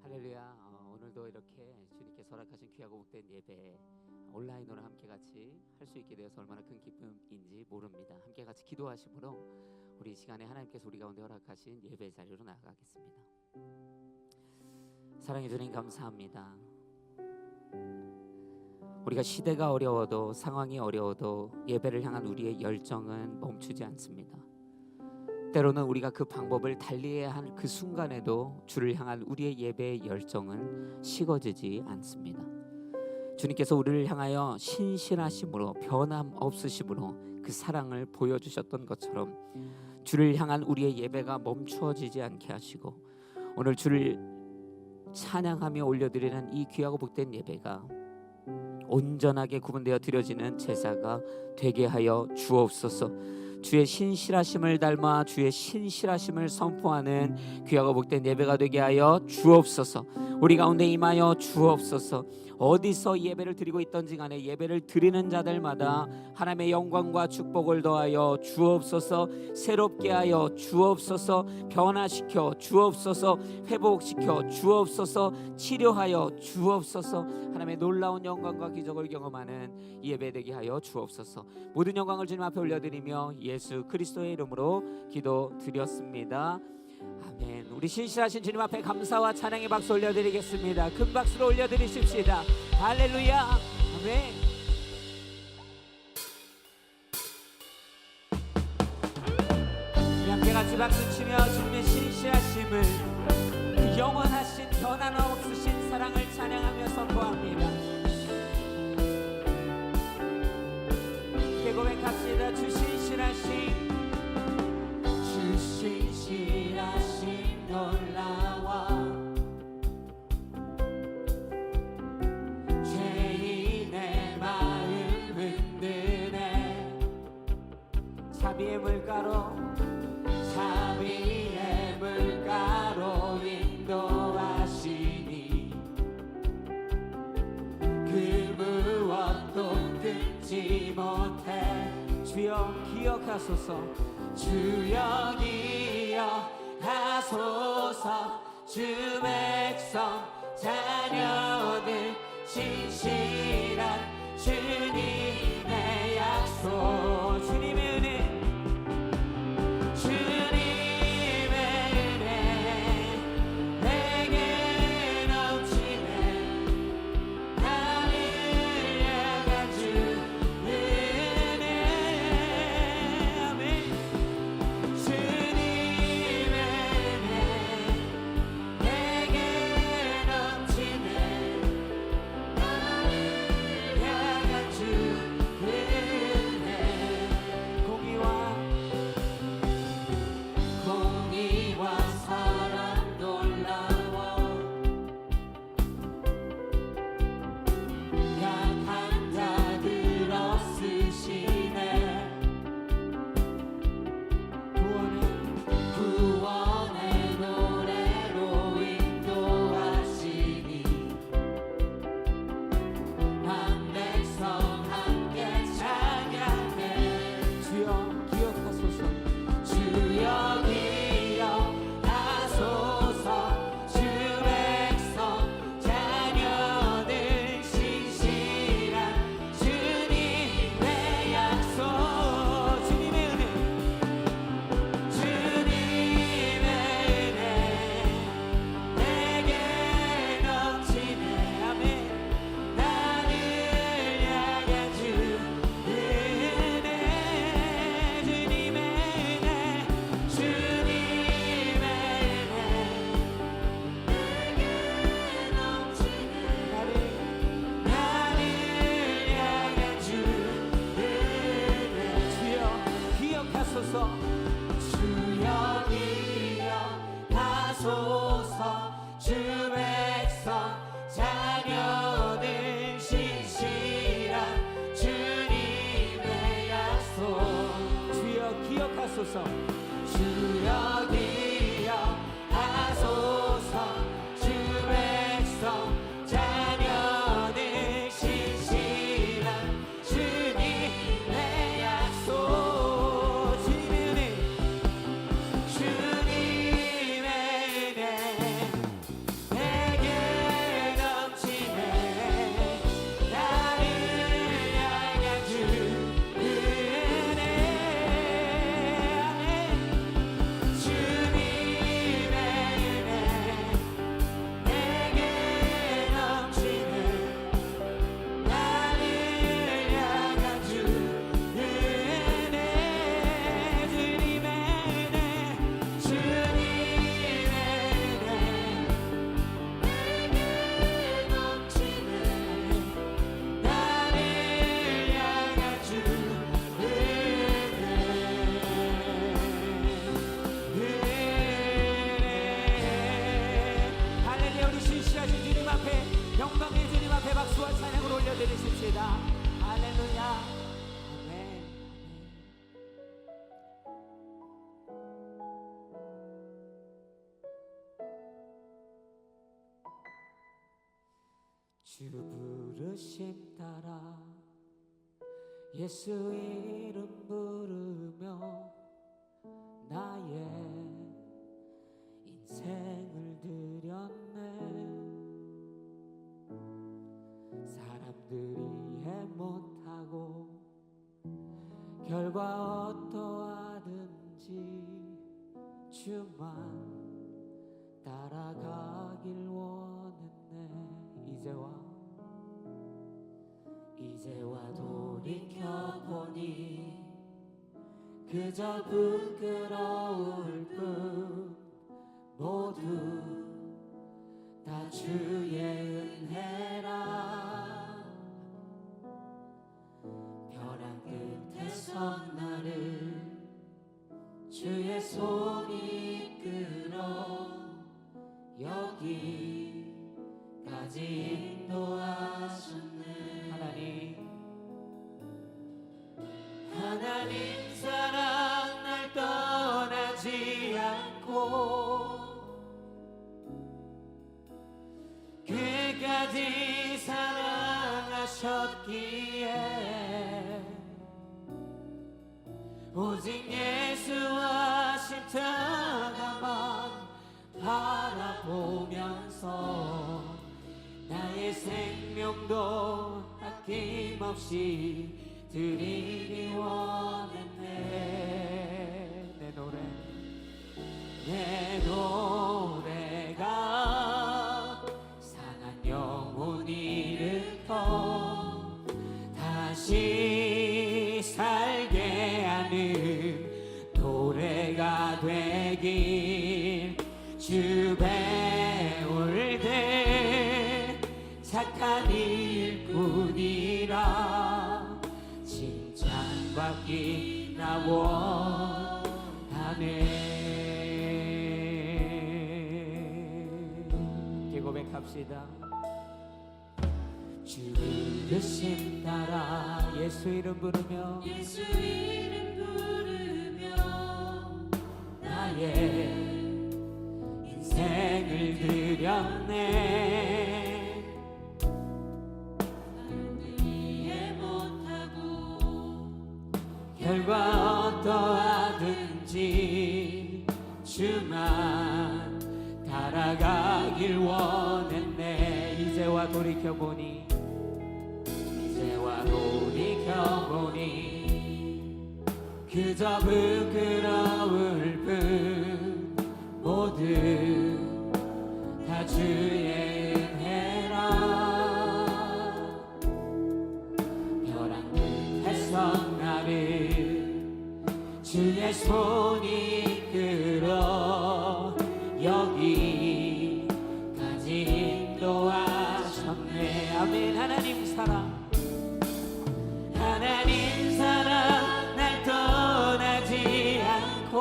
할렐루야. 오늘도 이렇게 주님께서 허락하신 귀하고 복된 예배 온라인으로 함께 같이 할 수 있게 되어서 얼마나 큰 기쁨인지 모릅니다. 함께 같이 기도하심으로 우리 이 시간에 하나님께서 우리 가운데 허락하신 예배 자리로 나아가겠습니다. 사랑해 주님 감사합니다. 우리가 시대가 어려워도 상황이 어려워도 예배를 향한 우리의 열정은 멈추지 않습니다. 때로는 우리가 그 방법을 달리해야 할 그 순간에도 주를 향한 우리의 예배의 열정은 식어지지 않습니다. 주님께서 우리를 향하여 신실하심으로 변함없으심으로 그 사랑을 보여주셨던 것처럼 주를 향한 우리의 예배가 멈추어지지 않게 하시고 오늘 주를 찬양하며 올려드리는 이 귀하고 복된 예배가 온전하게 구분되어 드려지는 제사가 되게 하여 주옵소서. 주의 신실하심을 닮아 주의 신실하심을 선포하는 귀하고 복된 예배가 되게 하여 주옵소서. 우리 가운데 임하여 주옵소서. 어디서 예배를 드리고 있던지 간에 예배를 드리는 자들마다 하나님의 영광과 축복을 더하여 주옵소서. 새롭게 하여 주옵소서. 변화시켜 주옵소서. 회복시켜 주옵소서. 치료하여 주옵소서. 하나님의 놀라운 영광과 기적을 경험하는 예배 되게 하여 주옵소서. 모든 영광을 주님 앞에 올려드리며 예수 그리스도의 이름으로 기도드렸습니다. 아멘. 우리 신실하신 주님 앞에 감사와 찬양의 박수 올려드리겠습니다. 큰 박수로 올려드리십시다. 할렐루야. 아멘. 우리 함께 같이 박수치며 주님의 신실하심을 그 영원하신 변함없으신 사랑을 찬양하며 선포합니다. 함께 고백합시다. 주 신실하심 주 신실하심 놀라워 죄인의 마음 흔드네 자비의 물가로 인도하시니 그 무엇도 끊지 못해 주여 기억하소서 주여 기억하소서 주 백성 자녀들 신실한 주님의 약속 주님의 은혜 내게 넘치네 나를 향한 주 은혜 아멘 주님의 은혜 내게 넘치네 나를 향한 주 은혜 공의와 사랑 놀라워 약한 자들 없으시네 구원의 노래로 인도하시니 한 백성 함께 찬양해 주여 기억하소서 주여 기억하소서 주 백성 자녀들 신실한 주님의 약속 주님의 은혜 내게 넘치네 아멘 나를 향한 주 은혜 주님의 은혜 내게 넘치네 나를 향한 주 은혜 주여 기억하소서 주여 기억하소서 주 백성 자녀들 신실한 주님의 약속 주여 기억하소서 주여 기억하소서 주 백성 자녀들 신실한 주님의 약속 주님의 은혜 주님의 은혜 내게 드리십시다. 할렐루야. 아멘. 주 부르심 따라 예수 이름 부르며 나의 인생을 드렸네. 사람들이 이해 못하고 결과 어떠하든지 주만 따라가길 원했네. 이제와 돌이켜보니 그저 부끄러울 뿐 모두 다 주의 은혜라. 벼랑 끝에서 나를 주의 손이 이끌어 여기까지 인도하셨네. 하나님 사랑 날 떠나지 않고 끝까지 사랑하셨기에 오직 예수와 십자가만 바라보면서 나의 생명도 아낌없이 드리기 원했네. 내 노래가 상한 영혼 일으켜 다시 살게 하는 노래가 되길. 주 배울 때 착한 일꾼이라 칭찬받기 나 원하네. 함께 고백합시다. 주 부르심 따라 예수 이름 부르며 나의 인생을 드렸네. 이해 못하고 결과 어떠하든지 주만 따라가길 원했네. 이제와 돌이켜보니 그저 부끄러울 뿐 모두 다 주의 은혜라. 벼랑 끝에서 나를 주의 손이 이끌어 여기까지 인도하셨네. 아멘. 하나님 사랑 날 떠나지 않고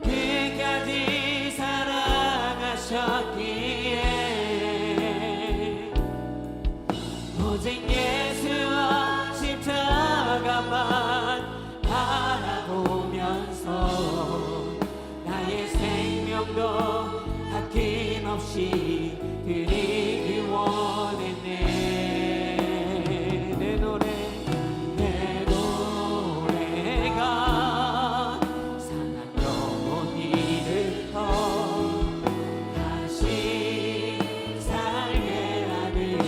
끝까지 사랑하셨기에 오직 예수와 십자가만 바라보면서 나의 생명도 아낌없이 드리기 원했네. 내 노래가 상한 영혼 일으켜 다시 살게 하는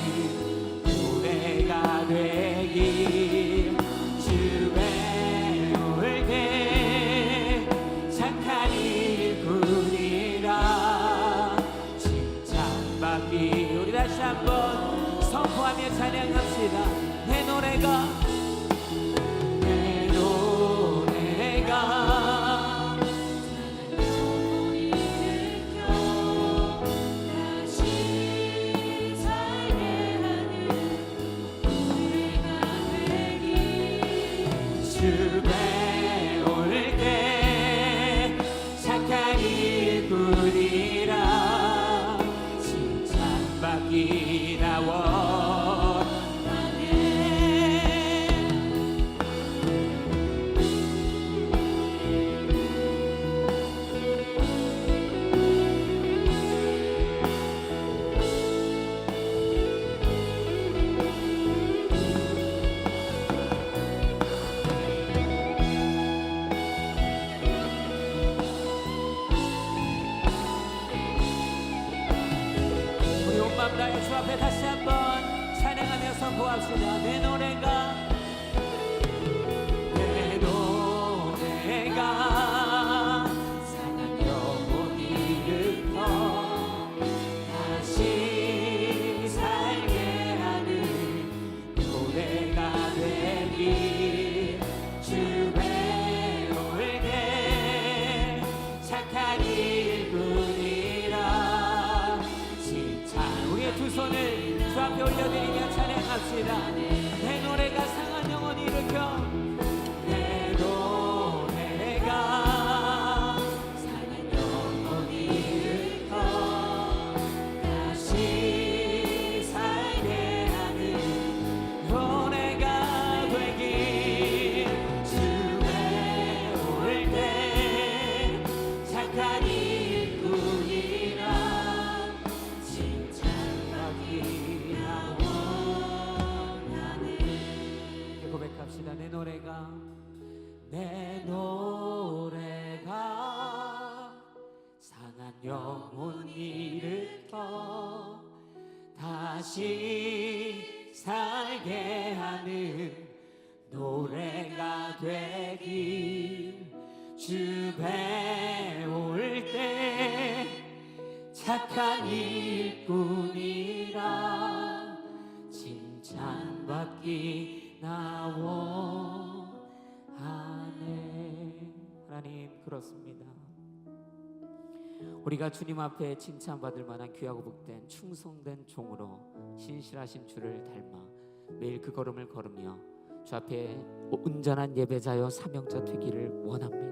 노래가 되길. 주 배울 때 착한 일꾼이라 칭찬받기. 우리 다시 한번 선포하며 찬양합시다. 내 노래가 다시 살게 하는 노래가 되길. 주 배울 때 착한 일꾼이라 칭찬받기 앞에 다시 한번 찬양하며 선포합시다. 내 노래가 상한 영혼 일으켜 다시 살게 하는 노래가 되길 주 배울 때 착한 일꾼이라 칭찬. 우리의 두 손을 주 앞에 올려드리며 찬양합시다. 내 노래가 상한 영혼 일으켜 내 노래가 상한 영혼 일으켜 다시 살게 하는 노래가 되길 주 배울 때 착한 일꾼이라 칭찬받기나 원하네. 고백합시다. 내 노래가 상한 영혼 일으켜 다시 살게 하는 노래가 되길 주 배울 때 착한 일꾼이라 칭찬받기나 원하네. 하나님, 그렇습니다. 우리가 주님 앞에 칭찬받을 만한 귀하고 복된 충성된 종으로 신실하신 주를 닮아 매일 그 걸음을 걸으며 주 앞에 온전한 예배자여 사명자 되기를 원합니다.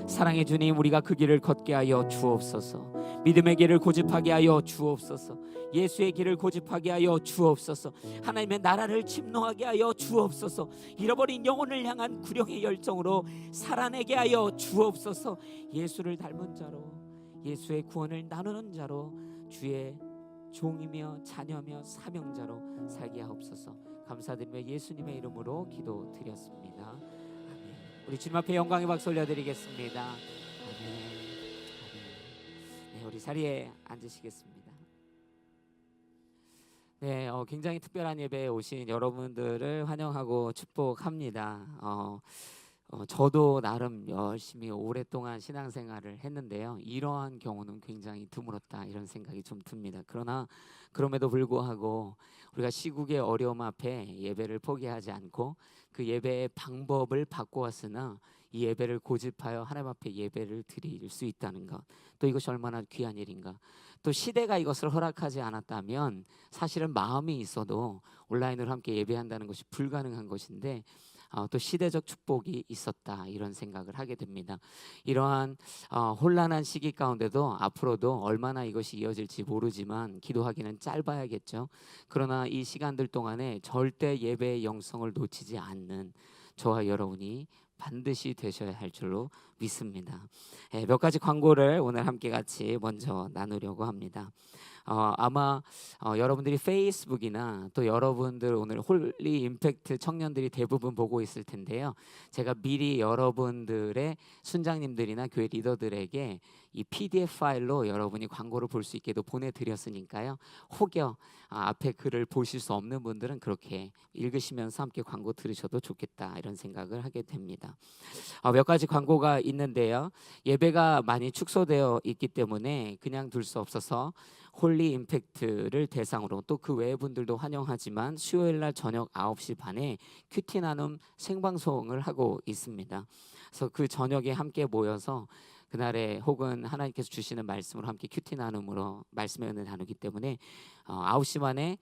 사랑의 주님, 우리가 그 길을 걷게 하여 주옵소서. 믿음의 길을 고집하게 하여 주옵소서. 예수의 길을 고집하게 하여 주옵소서. 하나님의 나라를 침노하게 하여 주옵소서. 잃어버린 영혼을 향한 구령의 열정으로 살아내게 하여 주옵소서. 예수를 닮은 자로, 예수의 구원을 나누는 자로, 주의 종이며 자녀며 사명자로 살게 하옵소서. 감사드리며 예수님의 이름으로 기도드렸습니다. 아멘. 우리 주님 앞에 영광의 박수 올려드리겠습니다. 아멘. 네, 우리 자리에 앉으시겠습니다. 네, 굉장히 특별한 예배에 오신 여러분들을 환영하고 축복합니다. 저도 나름 열심히 오랫동안 신앙생활을 했는데요, 이러한 경우는 굉장히 드물었다, 이런 생각이 좀 듭니다. 그러나 그럼에도 불구하고 우리가 시국의 어려움 앞에 예배를 포기하지 않고 그 예배의 방법을 바꾸었으나 이 예배를 고집하여 하나님 앞에 예배를 드릴 수 있다는 것, 또 이것이 얼마나 귀한 일인가. 또 시대가 이것을 허락하지 않았다면 사실은 마음이 있어도 온라인으로 함께 예배한다는 것이 불가능한 것인데 또 시대적 축복이 있었다, 이런 생각을 하게 됩니다. 이러한 혼란한 시기 가운데도 앞으로도 얼마나 이것이 이어질지 모르지만 기도하기는 짧아야겠죠. 그러나 이 시간들 동안에 절대 예배의 영성을 놓치지 않는 저와 여러분이 반드시 되셔야 할 줄로 믿습니다. 몇 가지 광고를 오늘 함께 같이 먼저 나누려고 합니다. 아마 여러분들이 페이스북이나 또 여러분들 오늘 홀리 임팩트 청년들이 대부분 보고 있을 텐데요, 제가 미리 여러분들의 순장님들이나 교회 리더들에게 이 PDF 파일로 여러분이 광고를 볼 수 있게도 보내드렸으니까요, 혹여 앞에 글을 보실 수 없는 분들은 그렇게 읽으시면서 함께 광고 들으셔도 좋겠다, 이런 생각을 하게 됩니다. 몇 가지 광고가 있는데요, 예배가 많이 축소되어 있기 때문에 그냥 둘 수 없어서 홀리 임팩트를 대상으로, 또 그 외의 분들도 환영하지만 수요일날 저녁 9시 반에 큐티 나눔 생방송을 하고 있습니다. 그래서 그 저녁에 함께 모여서 그날에 혹은 하나님께서 주시는 말씀으로 함께 큐티 나눔으로 말씀의 은혜 나누기 때문에 9시 반에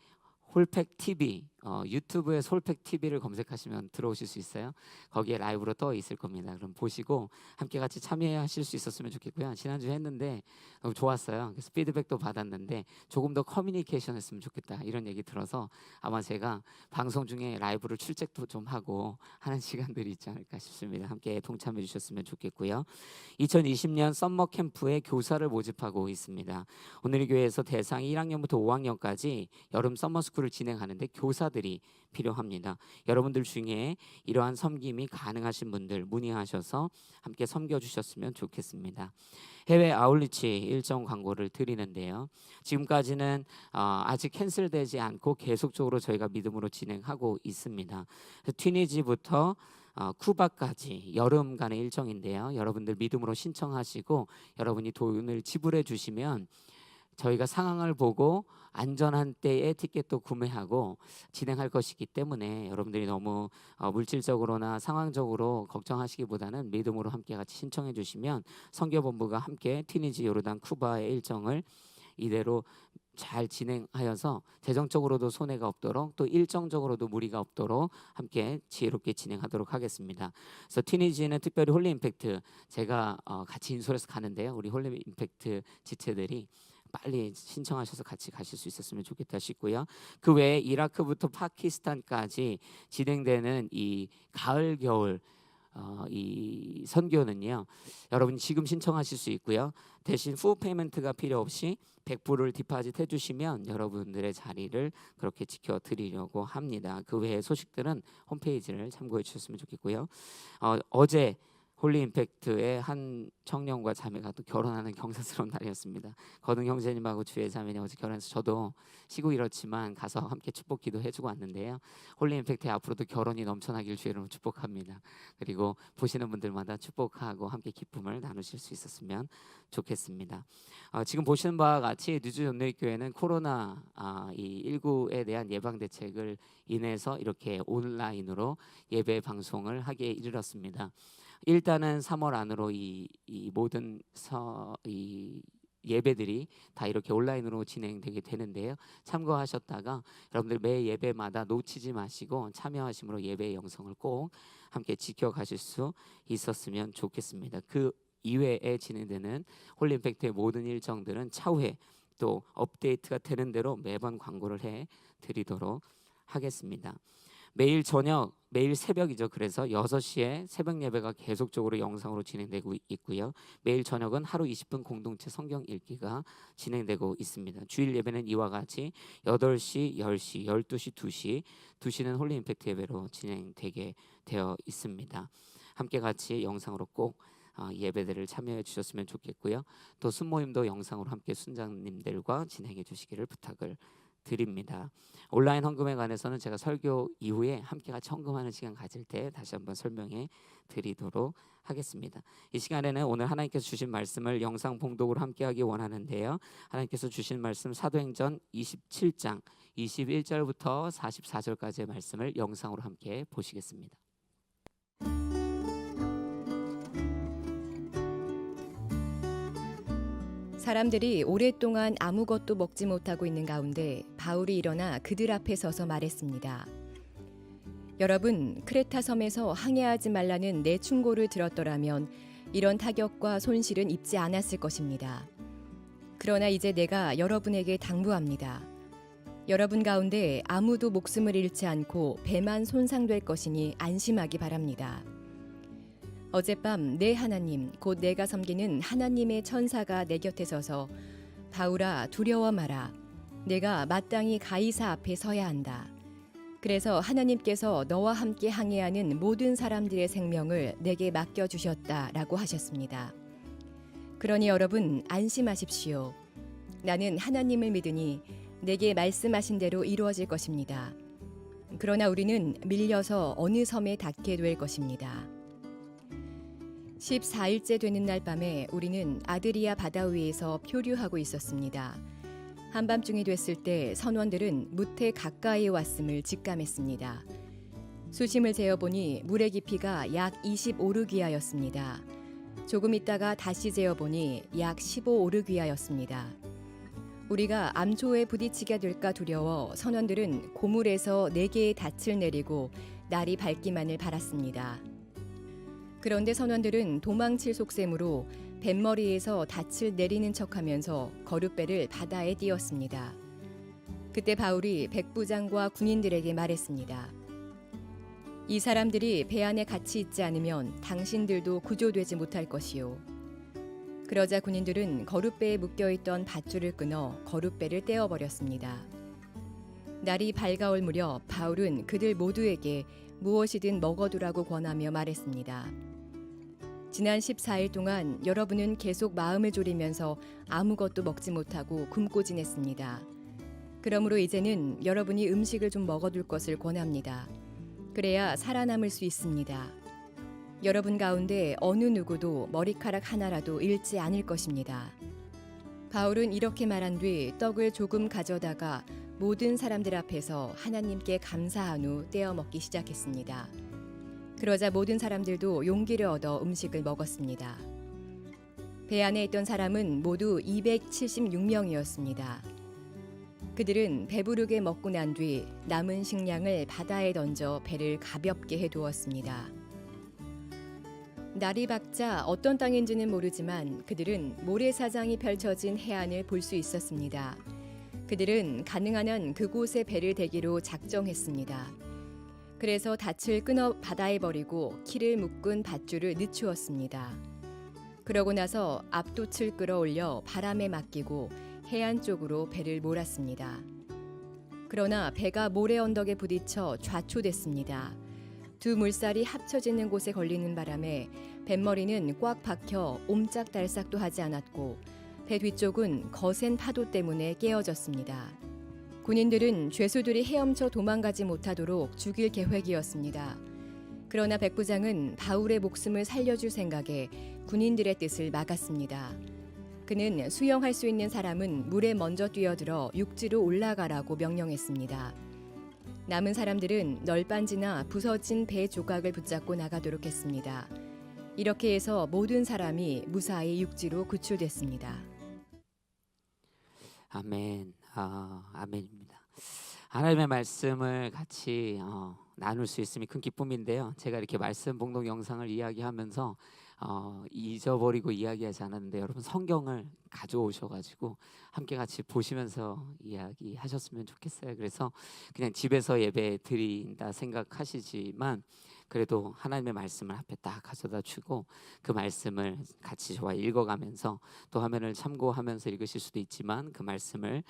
홀팩 TV, 유튜브에서 홀팩 TV를 검색하시면 들어오실 수 있어요. 거기에 라이브로 떠 있을 겁니다. 그럼 보시고 함께 같이 참여하실 수 있었으면 좋겠고요. 지난주에 했는데 너무 좋았어요. 그래서 피드백도 받았는데 조금 더 커뮤니케이션 했으면 좋겠다, 이런 얘기 들어서 아마 제가 방송 중에 라이브를 출첵도 좀 하고 하는 시간들이 있지 않을까 싶습니다. 함께 동참해 주셨으면 좋겠고요. 2020년 썸머 캠프에 교사를 모집하고 있습니다. 오늘 이 교회에서 대상이 1학년부터 5학년까지 여름 썸머 스쿨을 진행하는데 교사 사자들이 필요합니다. 여러분들 중에 이러한 섬김이 가능하신 분들 문의하셔서 함께 섬겨주셨으면 좋겠습니다. 해외 아울리치 일정 광고를 드리는데요. 지금까지는 아직 캔슬되지 않고 계속적으로 저희가 믿음으로 진행하고 있습니다. 튀니지부터 쿠바까지 여름간의 일정인데요. 여러분들 믿음으로 신청하시고 여러분이 돈을 지불해 주시면 저희가 상황을 보고 안전한 때에 티켓도 구매하고 진행할 것이기 때문에 여러분들이 너무 물질적으로나 상황적으로 걱정하시기보다는 믿음으로 함께 같이 신청해 주시면 선교본부가 함께 튀니지, 요르단, 쿠바의 일정을 이대로 잘 진행하여서 재정적으로도 손해가 없도록 또 일정적으로도 무리가 없도록 함께 지혜롭게 진행하도록 하겠습니다. 그래서 튀니지는 특별히 홀리 임팩트 제가 같이 인솔해서 가는데요. 우리 홀리 임팩트 지체들이 빨리 신청하셔서 같이 가실 수 있었으면 좋겠다 싶고요. 그 외에 이라크부터 파키스탄까지 진행되는 이 가을 겨울 이 선교는요. 여러분이 지금 신청하실 수 있고요. 대신 푸 페이먼트가 필요 없이 100불을 디파짓 해주시면 여러분들의 자리를 그렇게 지켜드리려고 합니다. 그 외의 소식들은 홈페이지를 참고해 주셨으면 좋겠고요. 어제 홀리 임팩트의 한 청년과 자매가 또 결혼하는 경사스러운 날이었습니다. 거등 형제님하고 주의 자매님 어제 결혼해서 저도 쉬고 이렇지만 가서 함께 축복 기도 해주고 왔는데요. 홀리 임팩트의 앞으로도 결혼이 넘쳐나길 주의 이름으로 축복합니다. 그리고 보시는 분들마다 축복하고 함께 기쁨을 나누실 수 있었으면 좋겠습니다. 지금 보시는 바와 같이 뉴즈 연례교회는 코로나 이 19에 대한 예방 대책을 인해서 이렇게 온라인으로 예배 방송을 하기에 이르렀습니다. 일단은 3월 안으로 이 모든 이 예배들이 다 이렇게 온라인으로 진행되게 되는데요. 참고하셨다가 여러분들 매 예배마다 놓치지 마시고 참여하심으로 예배의 영성을 꼭 함께 지켜가실 수 있었으면 좋겠습니다. 그 이외에 진행되는 홀리 임팩트의 모든 일정들은 차후에 또 업데이트가 되는 대로 매번 광고를 해 드리도록 하겠습니다. 매일 저녁, 매일 새벽이죠. 그래서 6시에 새벽 예배가 계속적으로 영상으로 진행되고 있고요. 매일 저녁은 하루 20분 공동체 성경 읽기가 진행되고 있습니다. 주일 예배는 이와 같이 8시, 10시, 12시, 2시, 2시는 홀리 임팩트 예배로 진행되게 되어 있습니다. 함께 같이 영상으로 꼭 예배들을 참여해 주셨으면 좋겠고요. 또 순모임도 영상으로 함께 순장님들과 진행해 주시기를 부탁을 드립니다. 온라인 헌금에 관해서는 제가 설교 이후에 함께 같이 헌금하는 시간 가질 때 다시 한번 설명해 드리도록 하겠습니다. 이 시간에는 오늘 하나님께서 주신 말씀을 영상 봉독으로 함께 하기 원하는데요. 하나님께서 주신 말씀 사도행전 27장 21절부터 44절까지의 말씀을 영상으로 함께 보시겠습니다. 사람들이 오랫동안 아무것도 먹지 못하고 있는 가운데 바울이 일어나 그들 앞에 서서 말했습니다. 여러분, 크레타 섬에서 항해하지 말라는 내 충고를 들었더라면 이런 타격과 손실은 입지 않았을 것입니다. 그러나 이제 내가 여러분에게 당부합니다. 여러분 가운데 아무도 목숨을 잃지 않고 배만 손상될 것이니 안심하기 바랍니다. 어젯밤 내 하나님 곧 내가 섬기는 하나님의 천사가 내 곁에 서서 바울아 두려워 마라. 내가 마땅히 가이사 앞에 서야 한다. 그래서 하나님께서 너와 함께 항해하는 모든 사람들의 생명을 내게 맡겨주셨다라고 하셨습니다. 그러니 여러분 안심하십시오. 나는 하나님을 믿으니 내게 말씀하신 대로 이루어질 것입니다. 그러나 우리는 밀려서 어느 섬에 닿게 될 것입니다. 14일째 되는 날 밤에 우리는 아드리아 바다 위에서 표류하고 있었습니다. 한밤중이 됐을 때 선원들은 무태 가까이에 왔음을 직감했습니다. 수심을 재어보니 물의 깊이가 약 25르기아였습니다. 조금 있다가 다시 재어보니 약 15오르기아였습니다. 우리가 암초에 부딪히게 될까 두려워 선원들은 고물에서 4개의 닻을 내리고 날이 밝기만을 바랐습니다. 그런데 선원들은 도망칠 속셈으로 뱃머리에서 닻을 내리는 척하면서 거룻배를 바다에 띄웠습니다. 그때 바울이 백부장과 군인들에게 말했습니다. 이 사람들이 배 안에 같이 있지 않으면 당신들도 구조되지 못할 것이요. 그러자 군인들은 거룻배에 묶여있던 밧줄을 끊어 거룻배를 떼어버렸습니다. 날이 밝아올 무렵 바울은 그들 모두에게 무엇이든 먹어두라고 권하며 말했습니다. 지난 14일 동안 여러분은 계속 마음을 졸이면서 아무것도 먹지 못하고 굶고 지냈습니다. 그러므로 이제는 여러분이 음식을 좀 먹어둘 것을 권합니다. 그래야 살아남을 수 있습니다. 여러분 가운데 어느 누구도 머리카락 하나라도 잃지 않을 것입니다. 바울은 이렇게 말한 뒤 떡을 조금 가져다가 모든 사람들 앞에서 하나님께 감사한 후 떼어 먹기 시작했습니다. 그러자 모든 사람들도 용기를 얻어 음식을 먹었습니다. 배 안에 있던 사람은 모두 276명이었습니다. 그들은 배부르게 먹고 난 뒤 남은 식량을 바다에 던져 배를 가볍게 해두었습니다. 날이 밝자 어떤 땅인지는 모르지만 그들은 모래사장이 펼쳐진 해안을 볼 수 있었습니다. 그들은 가능한 한 그곳에 배를 대기로 작정했습니다. 그래서 닻을 끊어 바다에 버리고 키를 묶은 밧줄을 늦추었습니다. 그러고 나서 앞돛을 끌어올려 바람에 맡기고 해안 쪽으로 배를 몰았습니다. 그러나 배가 모래 언덕에 부딪혀 좌초됐습니다. 두 물살이 합쳐지는 곳에 걸리는 바람에 뱃머리는 꽉 박혀 옴짝달싹도 하지 않았고 배 뒤쪽은 거센 파도 때문에 깨어졌습니다. 군인들은 죄수들이 헤엄쳐 도망가지 못하도록 죽일 계획이었습니다. 그러나 백부장은 바울의 목숨을 살려줄 생각에 군인들의 뜻을 막았습니다. 그는 수영할 수 있는 사람은 물에 먼저 뛰어들어 육지로 올라가라고 명령했습니다. 남은 사람들은 널빤지나 부서진 배 조각을 붙잡고 나가도록 했습니다. 이렇게 해서 모든 사람이 무사히 육지로 구출됐습니다. 아멘. 아멘입니다. 하나님의 말씀을 같이 나눌 수 있음이 큰 기쁨인데요. 제가 이렇게 말씀 봉독 영상을 이야기하면서 잊어버리고 이야기하지 않았는데 여러분 성경을 가져오셔가지고 함께 같이 보시면서 이야기하셨으면 좋겠어요. 그래서 그냥 집에서 예배 드린다 생각하시지만 그래도 하나님의 말씀을 앞에 딱 가져다 주고 그 말씀을 같이 저와 읽어가면서 또 화면을 참고하면서 읽으실 수도 있지만 그 말씀을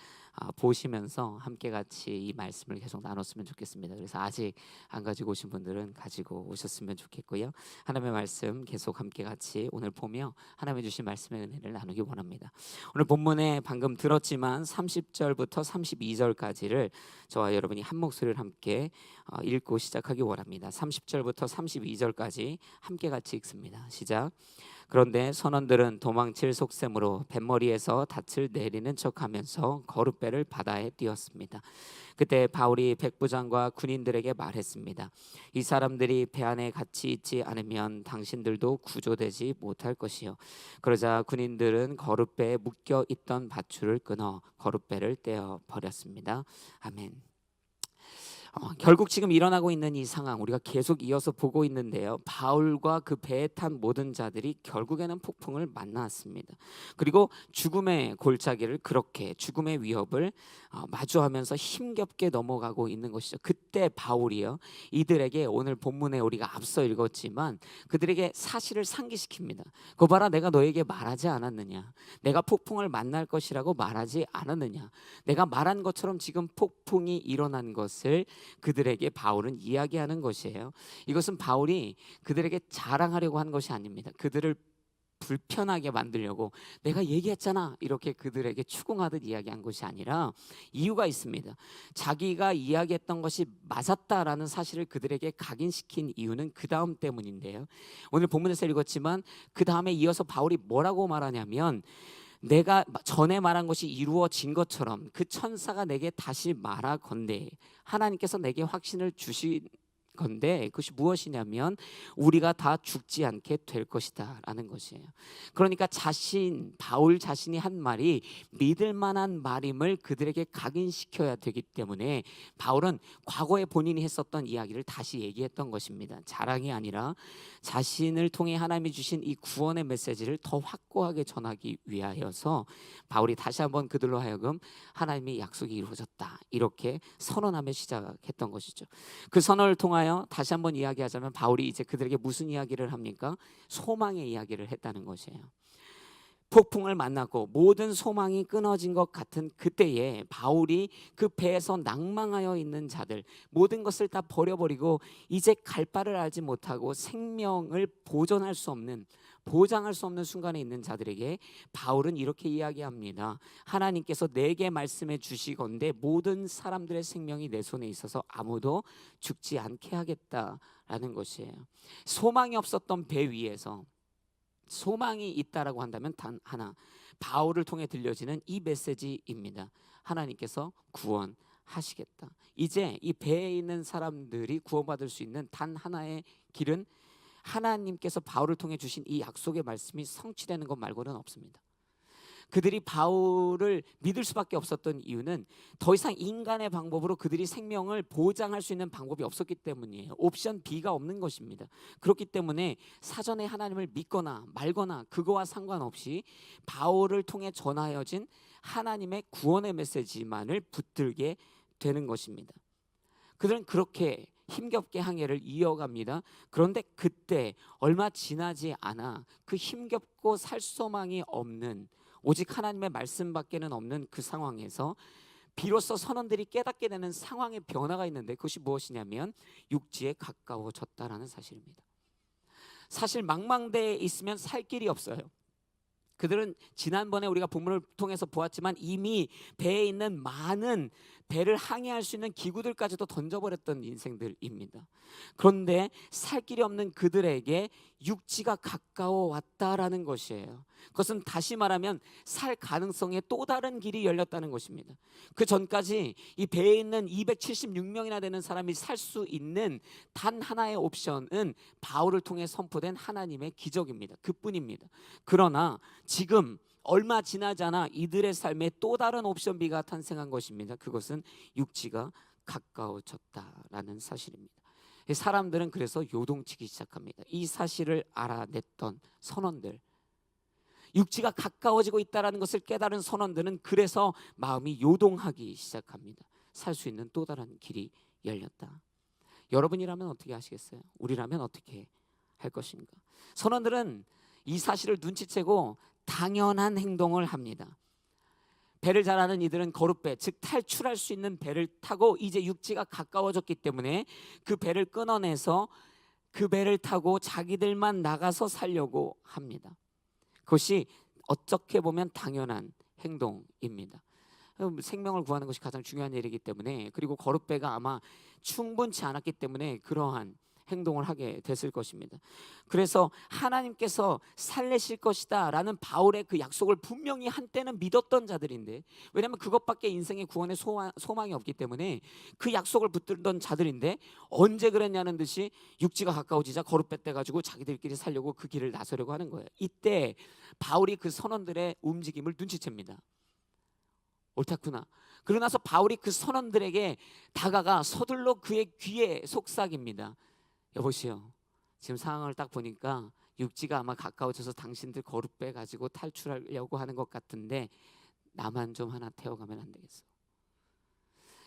보시면서 함께 같이 이 말씀을 계속 나눴으면 좋겠습니다. 그래서 아직 안 가지고 오신 분들은 가지고 오셨으면 좋겠고요. 하나님의 말씀 계속 함께 같이 오늘 보며 하나님의 주신 말씀의 은혜를 나누기 원합니다. 오늘 본문에 방금 들었지만 30절부터 32절까지를 저와 여러분이 한 목소리를 함께 읽고 시작하기 원합니다. 30절부터 32절까지 함께 같이 읽습니다. 시작. 그런데 선원들은 도망칠 속셈으로 뱃머리에서 닻을 내리는 척하면서 거룻배를 바다에 띄웠습니다. 그때 바울이 백부장과 군인들에게 말했습니다. 이 사람들이 배 안에 같이 있지 않으면 당신들도 구조되지 못할 것이요. 그러자 군인들은 거룻배에 묶여 있던 밧줄을 끊어 거룻배를 떼어 버렸습니다. 아멘. 결국 지금 일어나고 있는 이 상황 우리가 계속 이어서 보고 있는데요. 바울과 그 배에 탄 모든 자들이 결국에는 폭풍을 만났습니다. 그리고 죽음의 골짜기를 그렇게 죽음의 위협을 마주하면서 힘겹게 넘어가고 있는 것이죠. 그때 바울이요 이들에게 오늘 본문에 우리가 앞서 읽었지만 그들에게 사실을 상기시킵니다. 거 봐라 내가 너에게 말하지 않았느냐. 내가 폭풍을 만날 것이라고 말하지 않았느냐. 내가 말한 것처럼 지금 폭풍이 일어난 것을 그들에게 바울은 이야기하는 것이에요. 이것은 바울이 그들에게 자랑하려고 한 것이 아닙니다. 그들을 불편하게 만들려고 내가 얘기했잖아 이렇게 그들에게 추궁하듯 이야기한 것이 아니라 이유가 있습니다. 자기가 이야기했던 것이 맞았다라는 사실을 그들에게 각인시킨 이유는 그 다음 때문인데요. 오늘 본문에서 읽었지만 그 다음에 이어서 바울이 뭐라고 말하냐면 내가 전에 말한 것이 이루어진 것처럼 그 천사가 내게 다시 말하건대 하나님께서 내게 확신을 주신 건데 그것이 무엇이냐면 우리가 다 죽지 않게 될 것이다 라는 것이에요. 그러니까 바울 자신이 한 말이 믿을 만한 말임을 그들에게 각인시켜야 되기 때문에 바울은 과거에 본인이 했었던 이야기를 다시 얘기했던 것입니다. 자랑이 아니라 자신을 통해 하나님이 주신 이 구원의 메시지를 더 확고하게 전하기 위하여서 바울이 다시 한번 그들로 하여금 하나님의 약속이 이루어졌다 이렇게 선언하며 시작했던 것이죠. 그 선언을 통하여 다시 한번 이야기하자면 바울이 이제 그들에게 무슨 이야기를 합니까? 소망의 이야기를 했다는 것이에요. 폭풍을 만났고 모든 소망이 끊어진 것 같은 그때에 바울이 그 배에서 낭망하여 있는 자들, 모든 것을 다 버려버리고 이제 갈 바를 알지 못하고 생명을 보존할 수 없는, 보장할 수 없는 순간에 있는 자들에게 바울은 이렇게 이야기합니다. 하나님께서 내게 말씀해 주시건대 모든 사람들의 생명이 내 손에 있어서 아무도 죽지 않게 하겠다라는 것이에요. 소망이 없었던 배 위에서 소망이 있다라고 한다면 단 하나, 바울을 통해 들려지는 이 메시지입니다. 하나님께서 구원하시겠다. 이제 이 배에 있는 사람들이 구원받을 수 있는 단 하나의 길은 하나님께서 바울을 통해 주신 이 약속의 말씀이 성취되는 것 말고는 없습니다. 그들이 바울을 믿을 수밖에 없었던 이유는 더 이상 인간의 방법으로 그들이 생명을 보장할 수 있는 방법이 없었기 때문이에요. 옵션 B가 없는 것입니다. 그렇기 때문에 사전에 하나님을 믿거나 말거나 그거와 상관없이 바울을 통해 전하여진 하나님의 구원의 메시지만을 붙들게 되는 것입니다. 그들은 그렇게 힘겹게 항해를 이어갑니다. 그런데 그때 얼마 지나지 않아 그 힘겹고 살 소망이 없는, 오직 하나님의 말씀밖에는 없는 그 상황에서 비로소 선원들이 깨닫게 되는 상황의 변화가 있는데, 그것이 무엇이냐면 육지에 가까워졌다라는 사실입니다. 사실 망망대해에 있으면 살 길이 없어요. 그들은 지난번에 우리가 본문을 통해서 보았지만 이미 배에 있는 많은 배를 항해할 수 있는 기구들까지도 던져버렸던 인생들입니다. 그런데 살 길이 없는 그들에게 육지가 가까워 왔다라는 것이에요. 그것은 다시 말하면 살 가능성의 또 다른 길이 열렸다는 것입니다. 그 전까지 이 배에 있는 276명이나 되는 사람이 살 수 있는 단 하나의 옵션은 바울을 통해 선포된 하나님의 기적입니다. 그뿐입니다. 그러나 지금 얼마 지나지 않아 이들의 삶에 또 다른 옵션 B가 탄생한 것입니다. 그것은 육지가 가까워졌다라는 사실입니다. 사람들은 그래서 요동치기 시작합니다. 이 사실을 알아냈던 선원들, 육지가 가까워지고 있다는 것을 깨달은 선원들은 그래서 마음이 요동하기 시작합니다. 살 수 있는 또 다른 길이 열렸다. 여러분이라면 어떻게 하시겠어요? 우리라면 어떻게 할 것인가? 선원들은 이 사실을 눈치채고 당연한 행동을 합니다. 배를 잘 아는 이들은 거룻배, 즉 탈출할 수 있는 배를 타고 이제 육지가 가까워졌기 때문에 그 배를 끊어내서 그 배를 타고 자기들만 나가서 살려고 합니다. 그것이 어떻게 보면 당연한 행동입니다. 생명을 구하는 것이 가장 중요한 일이기 때문에, 그리고 거룻배가 아마 충분치 않았기 때문에 그러한 행동을 하게 됐을 것입니다. 그래서 하나님께서 살리실 것이다 라는 바울의 그 약속을 분명히 한때는 믿었던 자들인데, 왜냐하면 그것밖에 인생의 구원의 소망이 없기 때문에 그 약속을 붙들던 자들인데, 언제 그랬냐는 듯이 육지가 가까워지자 거룻배 떼가지고 자기들끼리 살려고 그 길을 나서려고 하는 거예요. 이때 바울이 그 선원들의 움직임을 눈치챕니다. 옳다구나. 그러고 나서 바울이 그 선원들에게 다가가 서둘러 그의 귀에 속삭입니다. 여보시오, 지금 상황을 딱 보니까 육지가 아마 가까워져서 당신들 거룻배 가지고 탈출하려고 하는 것 같은데 나만 좀 하나 태워가면 안 되겠어?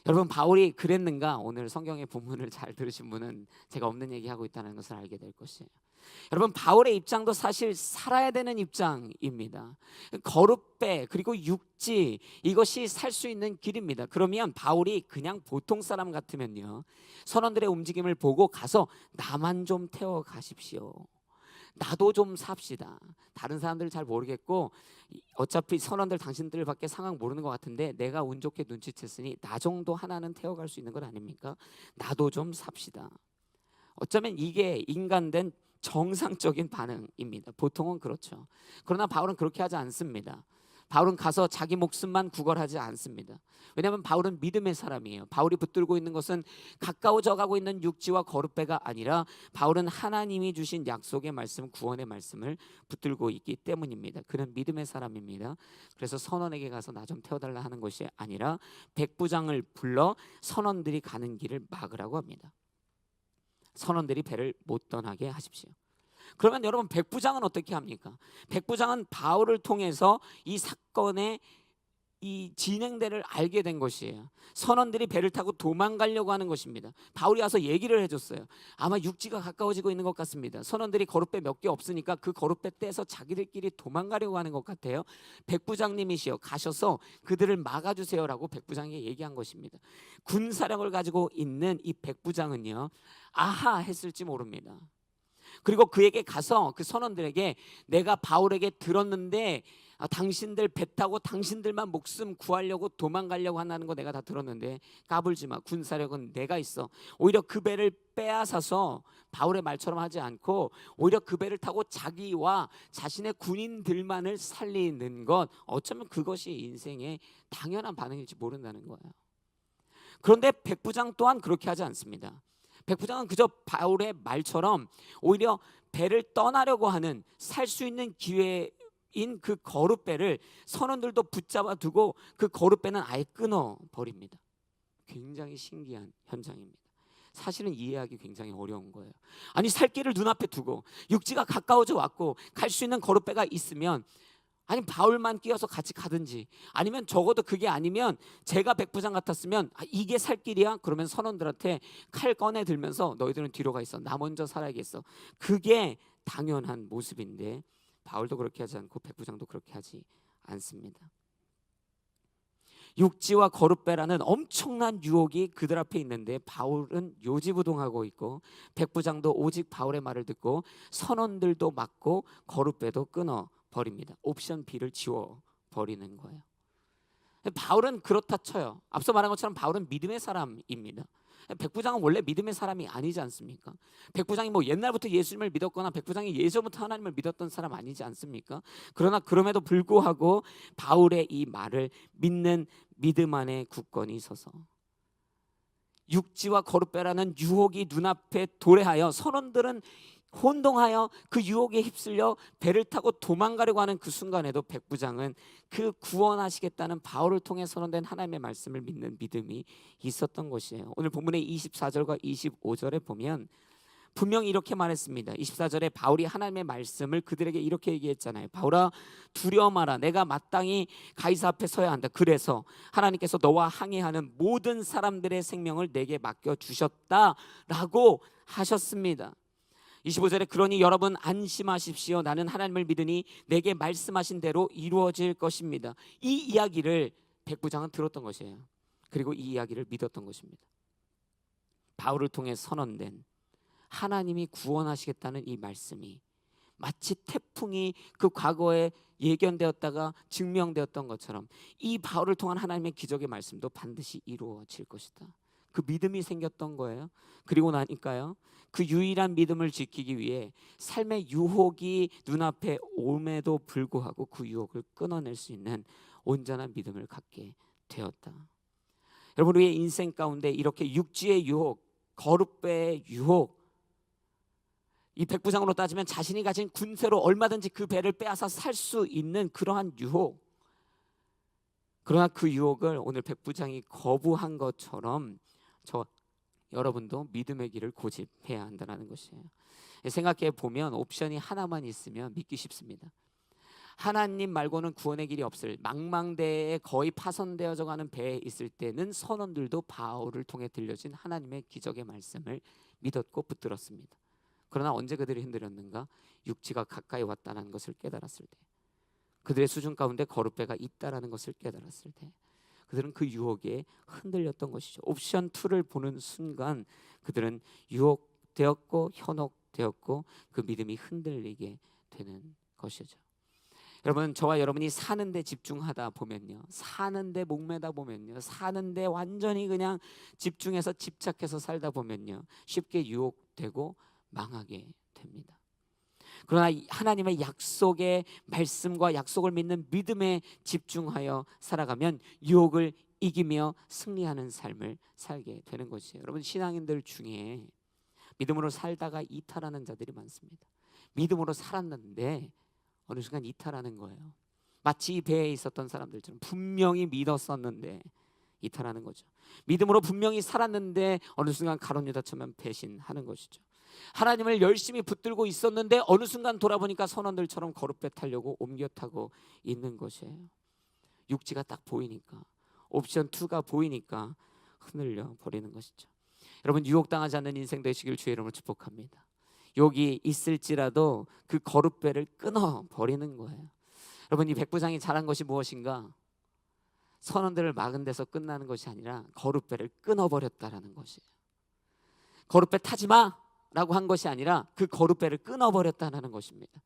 여러분, 바울이 그랬는가? 오늘 성경의 본문을 잘 들으신 분은 제가 없는 얘기하고 있다는 것을 알게 될 것이에요. 여러분, 바울의 입장도 사실 살아야 되는 입장입니다. 거룻배 그리고 육지, 이것이 살 수 있는 길입니다. 그러면 바울이 그냥 보통 사람 같으면요, 선원들의 움직임을 보고 가서 나만 좀 태워 가십시오, 나도 좀 삽시다, 다른 사람들 잘 모르겠고 어차피 선원들 당신들밖에 상황 모르는 것 같은데 내가 운 좋게 눈치챘으니 나 정도 하나는 태워갈 수 있는 것 아닙니까? 나도 좀 삽시다. 어쩌면 이게 인간된 정상적인 반응입니다. 보통은 그렇죠. 그러나 바울은 그렇게 하지 않습니다. 바울은 가서 자기 목숨만 구걸하지 않습니다. 왜냐하면 바울은 믿음의 사람이에요. 바울이 붙들고 있는 것은 가까워져 가고 있는 육지와 거룻배가 아니라 바울은 하나님이 주신 약속의 말씀, 구원의 말씀을 붙들고 있기 때문입니다. 그는 믿음의 사람입니다. 그래서 선원에게 가서 나 좀 태워달라 하는 것이 아니라 백부장을 불러 선원들이 가는 길을 막으라고 합니다. 선원들이 배를 못 떠나게 하십시오. 그러면 여러분, 백부장은 어떻게 합니까? 백부장은 바울을 통해서 이 사건의 이 진행대를 알게 된 것이에요. 선원들이 배를 타고 도망가려고 하는 것입니다. 바울이 와서 얘기를 해줬어요. 아마 육지가 가까워지고 있는 것 같습니다. 선원들이 거룻배 몇 개 없으니까 그 거룻배 떼서 자기들끼리 도망가려고 하는 것 같아요. 백부장님이시여 가셔서 그들을 막아주세요라고 백부장에게 얘기한 것입니다. 군사력을 가지고 있는 이 백부장은요, 아하 했을지 모릅니다. 그리고 그에게 가서 그 선원들에게 내가 바울에게 들었는데 당신들 배 타고 당신들만 목숨 구하려고 도망가려고 한다는 거 내가 다 들었는데 까불지 마. 군사력은 내가 있어. 오히려 그 배를 빼앗아서 바울의 말처럼 하지 않고 오히려 그 배를 타고 자기와 자신의 군인들만을 살리는 것, 어쩌면 그것이 인생의 당연한 반응일지 모른다는 거예요. 그런데 백부장 또한 그렇게 하지 않습니다. 백부장은 그저 바울의 말처럼 오히려 배를 떠나려고 하는 살 수 있는 기회인 그 거룻배를 선원들도 붙잡아 두고 그 거룻배는 아예 끊어 버립니다. 굉장히 신기한 현장입니다. 사실은 이해하기 굉장히 어려운 거예요. 아니 살 길을 눈앞에 두고 육지가 가까워져 왔고 갈 수 있는 거룻배가 있으면 아니 바울만 끼어서 같이 가든지 아니면 적어도 그게 아니면 제가 백부장 같았으면 이게 살 길이야? 그러면 선원들한테 칼 꺼내 들면서 너희들은 뒤로 가 있어. 나 먼저 살아야겠어. 그게 당연한 모습인데 바울도 그렇게 하지 않고 백부장도 그렇게 하지 않습니다. 육지와 거룻배라는 엄청난 유혹이 그들 앞에 있는데 바울은 요지부동하고 있고 백부장도 오직 바울의 말을 듣고 선원들도 막고 거룻배도 끊어 버립니다. 옵션 B를 지워 버리는 거예요. 바울은 그렇다 쳐요. 앞서 말한 것처럼 바울은 믿음의 사람입니다. 백부장은 원래 믿음의 사람이 아니지 않습니까? 백부장이 뭐 옛날부터 예수님을 믿었거나 백부장이 예전부터 하나님을 믿었던 사람 아니지 않습니까? 그러나 그럼에도 불구하고 바울의 이 말을 믿는 믿음 안에 굳건히 서서 육지와 거룻배라는 유혹이 눈앞에 도래하여 선원들은 혼동하여 그 유혹에 휩쓸려 배를 타고 도망가려고 하는 그 순간에도 백부장은 그 구원하시겠다는 바울을 통해 선언된 하나님의 말씀을 믿는 믿음이 있었던 것이에요. 오늘 본문의 24절과 25절에 보면 분명히 이렇게 말했습니다. 24절에 바울이 하나님의 말씀을 그들에게 이렇게 얘기했잖아요. 바울아 두려워 마라. 내가 마땅히 가이사 앞에 서야 한다. 그래서 하나님께서 너와 항해하는 모든 사람들의 생명을 내게 맡겨주셨다라고 하셨습니다. 25절에 그러니 여러분 안심하십시오. 나는 하나님을 믿으니 내게 말씀하신 대로 이루어질 것입니다. 이 이야기를 백부장은 들었던 것이에요. 그리고 이 이야기를 믿었던 것입니다. 바울을 통해 선언된 하나님이 구원하시겠다는 이 말씀이 마치 태풍이 그 과거에 예견되었다가 증명되었던 것처럼 이 바울을 통한 하나님의 기적의 말씀도 반드시 이루어질 것이다. 그 믿음이 생겼던 거예요. 그리고 나니까요, 그 유일한 믿음을 지키기 위해 삶의 유혹이 눈앞에 옴에도 불구하고 그 유혹을 끊어낼 수 있는 온전한 믿음을 갖게 되었다. 여러분, 우리의 인생 가운데 이렇게 육지의 유혹, 거룻배의 유혹, 이 백부장으로 따지면 자신이 가진 군세로 얼마든지 그 배를 빼앗아 살 수 있는 그러한 유혹, 그러나 그 유혹을 오늘 백부장이 거부한 것처럼 여러분도 믿음의 길을 고집해야 한다는 것이에요. 생각해 보면 옵션이 하나만 있으면 믿기 쉽습니다. 하나님 말고는 구원의 길이 없을 망망대해에 거의 파손되어져 가는 배에 있을 때는 선원들도 바울을 통해 들려진 하나님의 기적의 말씀을 믿었고 붙들었습니다. 그러나 언제 그들이 흔들렸는가? 육지가 가까이 왔다는 것을 깨달았을 때, 그들의 수준 가운데 거룻배가 있다라는 것을 깨달았을 때 그들은 그 유혹에 흔들렸던 것이죠. 옵션 2를 보는 순간 그들은 유혹되었고 현혹되었고 그 믿음이 흔들리게 되는 것이죠. 여러분, 저와 여러분이 사는데 집중하다 보면요, 사는데 목매다 보면요, 사는데 완전히 그냥 집중해서 집착해서 살다 보면요, 쉽게 유혹되고 망하게 됩니다. 그러나 하나님의 약속의 말씀과 약속을 믿는 믿음에 집중하여 살아가면 유혹을 이기며 승리하는 삶을 살게 되는 것이에요. 여러분, 신앙인들 중에 믿음으로 살다가 이탈하는 자들이 많습니다. 믿음으로 살았는데 어느 순간 이탈하는 거예요. 마치 이 배에 있었던 사람들처럼 분명히 믿었었는데 이탈하는 거죠. 믿음으로 분명히 살았는데 어느 순간 가룟 유다처럼 배신하는 것이죠. 하나님을 열심히 붙들고 있었는데 어느 순간 돌아보니까 선원들처럼 거룻배 타려고 옮겨 타고 있는 것이에요. 육지가 딱 보이니까, 옵션 2가 보이니까 흔들려 버리는 것이죠. 여러분, 유혹당하지 않는 인생 되시길 주의 이름으로 축복합니다. 여기 있을지라도 그 거룻배를 끊어 버리는 거예요. 여러분, 이 백부장이 잘한 것이 무엇인가? 선원들을 막은 데서 끝나는 것이 아니라 거룻배를 끊어버렸다라는 것이에요. 거룻배 타지 마라고 한 것이 아니라 그 거룻배를 끊어버렸다는 것입니다.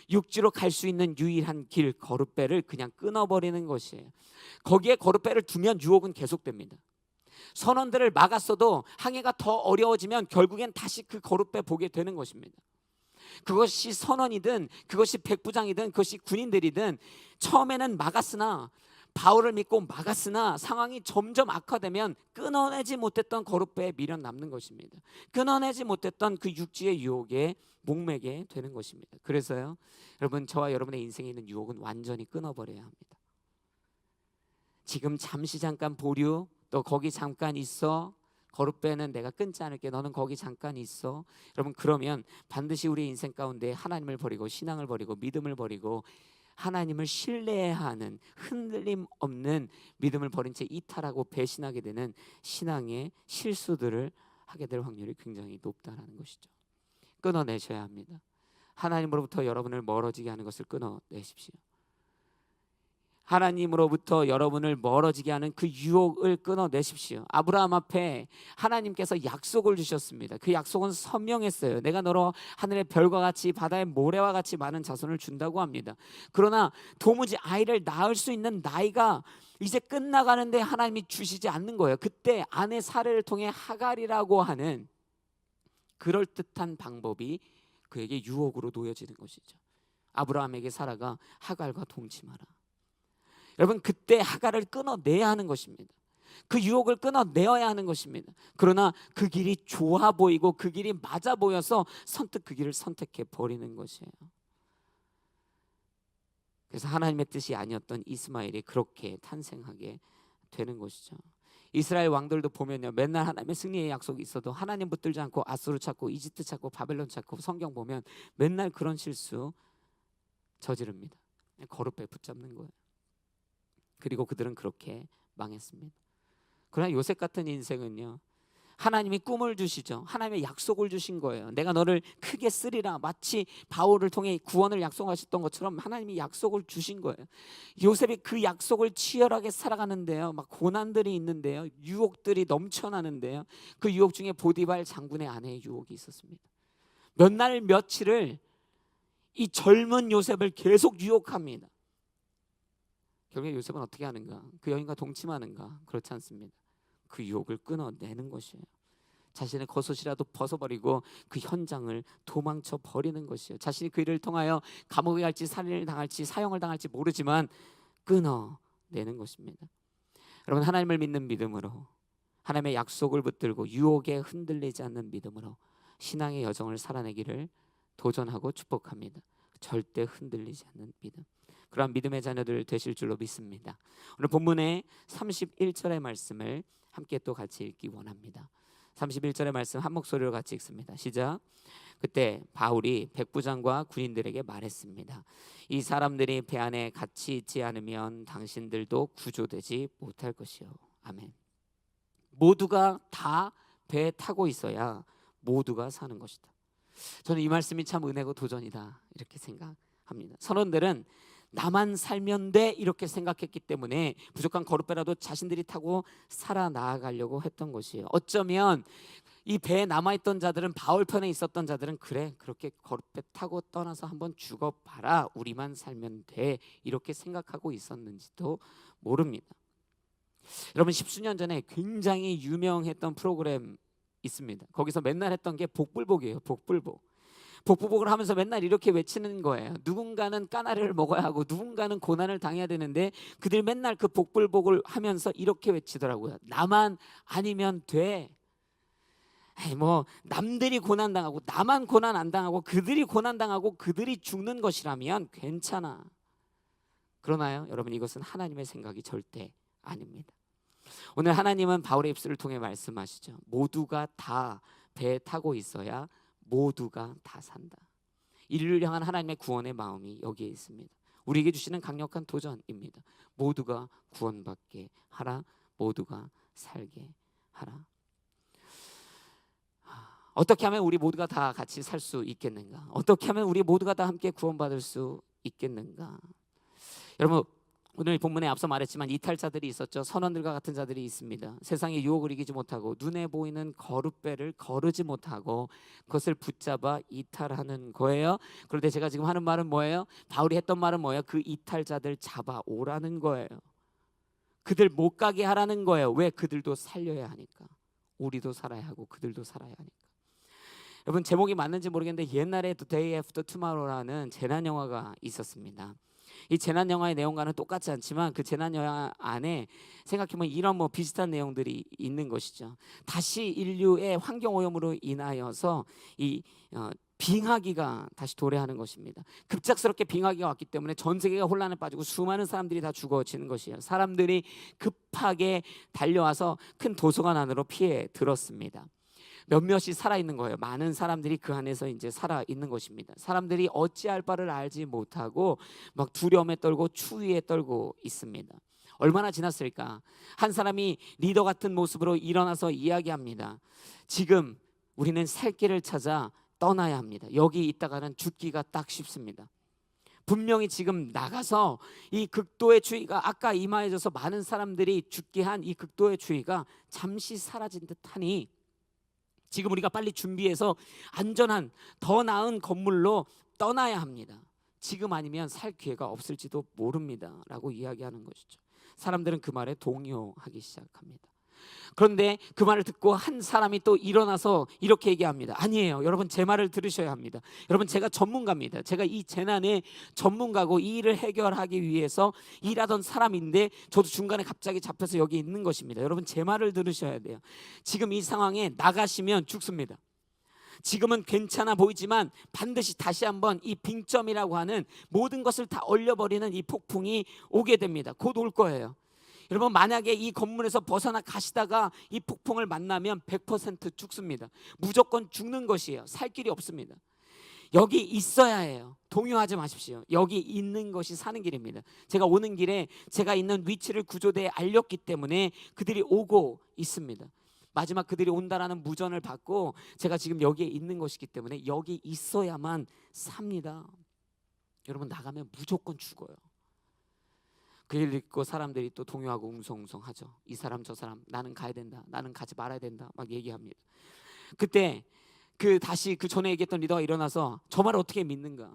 육지로 갈 수 있는 유일한 길, 거룻배를 그냥 끊어버리는 것이에요. 거기에 거룻배를 두면 유혹은 계속됩니다. 선원들을 막았어도 항해가 더 어려워지면 결국엔 다시 그 거룻배 보게 되는 것입니다. 그것이 선원이든 그것이 백부장이든 그것이 군인들이든 처음에는 막았으나, 바울을 믿고 막았으나 상황이 점점 악화되면 끊어내지 못했던 거룻배에 미련 남는 것입니다. 끊어내지 못했던 그 육지의 유혹에 목매게 되는 것입니다. 그래서요, 여러분, 저와 여러분의 인생에 있는 유혹은 완전히 끊어버려야 합니다. 지금 잠시 잠깐 보류, 너 거기 잠깐 있어. 거룻배는 내가 끊지 않을게. 너는 거기 잠깐 있어. 여러분, 그러면 반드시 우리 인생 가운데 하나님을 버리고 신앙을 버리고 믿음을 버리고 하나님을 신뢰해야 하는 흔들림 없는 믿음을 버린 채 이탈하고 배신하게 되는 신앙의 실수들을 하게 될 확률이 굉장히 높다는 것이죠. 끊어내셔야 합니다. 하나님으로부터 여러분을 멀어지게 하는 것을 끊어내십시오. 하나님으로부터 여러분을 멀어지게 하는 그 유혹을 끊어내십시오. 아브라함 앞에 하나님께서 약속을 주셨습니다. 그 약속은 선명했어요. 내가 너로 하늘의 별과 같이 바다의 모래와 같이 많은 자손을 준다고 합니다. 그러나 도무지 아이를 낳을 수 있는 나이가 이제 끝나가는데 하나님이 주시지 않는 거예요. 그때 아내 사례를 통해 하갈이라고 하는 그럴듯한 방법이 그에게 유혹으로 놓여지는 것이죠. 아브라함에게 사라가 하갈과 동침하라. 여러분, 그때 하갈을 끊어내야 하는 것입니다. 그 유혹을 끊어내어야 하는 것입니다. 그러나 그 길이 좋아 보이고 그 길이 맞아 보여서 선뜻 그 길을 선택해 버리는 것이에요. 그래서 하나님의 뜻이 아니었던 이스마엘이 그렇게 탄생하게 되는 것이죠. 이스라엘 왕들도 보면요, 맨날 하나님의 승리의 약속이 있어도 하나님 붙들지 않고 아수르 찾고 이집트 찾고 바벨론 찾고, 성경 보면 맨날 그런 실수 저지릅니다. 거룻배 붙잡는 거예요. 그리고 그들은 그렇게 망했습니다. 그러나 요셉 같은 인생은요, 하나님이 꿈을 주시죠. 하나님의 약속을 주신 거예요. 내가 너를 크게 쓰리라. 마치 바울을 통해 구원을 약속하셨던 것처럼 하나님이 약속을 주신 거예요. 요셉이 그 약속을 치열하게 살아가는데요, 막 고난들이 있는데요, 유혹들이 넘쳐나는데요, 그 유혹 중에 보디발 장군의 아내의 유혹이 있었습니다. 몇 날 며칠을 이 젊은 요셉을 계속 유혹합니다. 결국에 요셉은 어떻게 하는가? 그 여인과 동침하는가? 그렇지 않습니다. 그 유혹을 끊어내는 것이에요. 자신의 겉옷이라도 벗어버리고 그 현장을 도망쳐 버리는 것이에요. 자신이 그 일을 통하여 감옥에 갈지 살인을 당할지 사형을 당할지 모르지만 끊어내는 것입니다. 여러분, 하나님을 믿는 믿음으로, 하나님의 약속을 붙들고 유혹에 흔들리지 않는 믿음으로 신앙의 여정을 살아내기를 도전하고 축복합니다. 절대 흔들리지 않는 믿음, 그러한 믿음의 자녀들 되실 줄로 믿습니다. 오늘 본문의 31절의 말씀을 함께 또 같이 읽기 원합니다. 31절의 말씀 한 목소리로 같이 읽습니다. 시작. 그때 바울이 백부장과 군인들에게 말했습니다. 이 사람들이 배 안에 같이 있지 않으면 당신들도 구조되지 못할 것이요. 아멘. 모두가 다 배에 타고 있어야 모두가 사는 것이다. 저는 이 말씀이 참 은혜고 도전이다 이렇게 생각합니다. 선원들은 나만 살면 돼 이렇게 생각했기 때문에 부족한 거룻배라도 자신들이 타고 살아나가려고 했던 것이에요. 어쩌면 이 배에 남아있던 자들은, 바울 편에 있었던 자들은, 그래 그렇게 거룻배 타고 떠나서 한번 죽어봐라, 우리만 살면 돼 이렇게 생각하고 있었는지도 모릅니다. 여러분, 십수년 전에 굉장히 유명했던 프로그램 있습니다. 거기서 맨날 했던 게 복불복이에요. 복불복을 하면서 맨날 이렇게 외치는 거예요. 누군가는 까나리를 먹어야 하고 누군가는 고난을 당해야 되는데 그들이 맨날 그 복불복을 하면서 이렇게 외치더라고요. 나만 아니면 돼. 뭐 남들이 고난 당하고 나만 고난 안 당하고 그들이 고난 당하고 그들이 죽는 것이라면 괜찮아. 그러나요, 여러분, 이것은 하나님의 생각이 절대 아닙니다. 오늘 하나님은 바울의 입술을 통해 말씀하시죠. 모두가 다 배에 타고 있어야 모두가 다 산다. 인류를 향한 하나님의 구원의 마음이 여기에 있습니다. 우리에게 주시는 강력한 도전입니다. 모두가 구원받게 하라. 모두가 살게 하라. 어떻게 하면 우리 모두가 다 같이 살 수 있겠는가? 어떻게 하면 우리 모두가 다 함께 구원받을 수 있겠는가? 여러분, 오늘 본문에 앞서 말했지만 이탈자들이 있었죠. 선원들과 같은 자들이 있습니다. 세상의 유혹을 이기지 못하고 눈에 보이는 거룻배를 거르지 못하고 그것을 붙잡아 이탈하는 거예요. 그런데 제가 지금 하는 말은 뭐예요? 바울이 했던 말은 뭐예요? 그 이탈자들 잡아오라는 거예요. 그들 못 가게 하라는 거예요. 왜? 그들도 살려야 하니까. 우리도 살아야 하고 그들도 살아야 하니까. 여러분, 제목이 맞는지 모르겠는데 옛날에 The Day After Tomorrow라는 재난 영화가 있었습니다. 이 재난 영화의 내용과는 똑같지 않지만 그 재난 영화 안에 생각해보면 이런 비슷한 내용들이 있는 것이죠. 다시 인류의 환경 오염으로 인하여서 이 빙하기가 다시 도래하는 것입니다. 급작스럽게 빙하기가 왔기 때문에 전 세계가 혼란에 빠지고 수많은 사람들이 다 죽어지는 것이에요. 사람들이 급하게 달려와서 큰 도서관 안으로 피해 들었습니다. 몇몇이 살아있는 거예요. 많은 사람들이 그 안에서 이제 살아있는 것입니다. 사람들이 어찌할 바를 알지 못하고 막 두려움에 떨고 추위에 떨고 있습니다. 얼마나 지났을까? 한 사람이 리더 같은 모습으로 일어나서 이야기합니다. 지금 우리는 살 길을 찾아 떠나야 합니다. 여기 있다가는 죽기가 딱 쉽습니다. 분명히 지금 나가서 이 극도의 추위가 아까 임하여져서 많은 사람들이 죽게 한 이 극도의 추위가 잠시 사라진 듯하니 지금 우리가 빨리 준비해서 안전한 더 나은 건물로 떠나야 합니다. 지금 아니면 살 기회가 없을지도 모릅니다 라고 이야기하는 것이죠. 사람들은 그 말에 동요하기 시작합니다. 그런데 그 말을 듣고 한 사람이 또 일어나서 이렇게 얘기합니다. 아니에요, 여러분, 제 말을 들으셔야 합니다. 여러분, 제가 전문가입니다. 제가 이 재난의 전문가고 이 일을 해결하기 위해서 일하던 사람인데 저도 중간에 갑자기 잡혀서 여기 있는 것입니다. 여러분, 제 말을 들으셔야 돼요. 지금 이 상황에 나가시면 죽습니다. 지금은 괜찮아 보이지만 반드시 다시 한번 이 빙점이라고 하는 모든 것을 다 얼려버리는 이 폭풍이 오게 됩니다. 곧 올 거예요. 여러분, 만약에 이 건물에서 벗어나 가시다가 이 폭풍을 만나면 100% 죽습니다. 무조건 죽는 것이에요. 살 길이 없습니다. 여기 있어야 해요. 동요하지 마십시오. 여기 있는 것이 사는 길입니다. 제가 오는 길에 제가 있는 위치를 구조대에 알렸기 때문에 그들이 오고 있습니다. 마지막 그들이 온다라는 무전을 받고 제가 지금 여기에 있는 것이기 때문에 여기 있어야만 삽니다. 여러분, 나가면 무조건 죽어요. 그 일 듣고 사람들이 또 동요하고 웅성웅성하죠. 이 사람 저 사람, 나는 가야 된다, 나는 가지 말아야 된다 막 얘기합니다. 그때 다시 그 전에 얘기했던 리더가 일어나서 저 말을 어떻게 믿는가?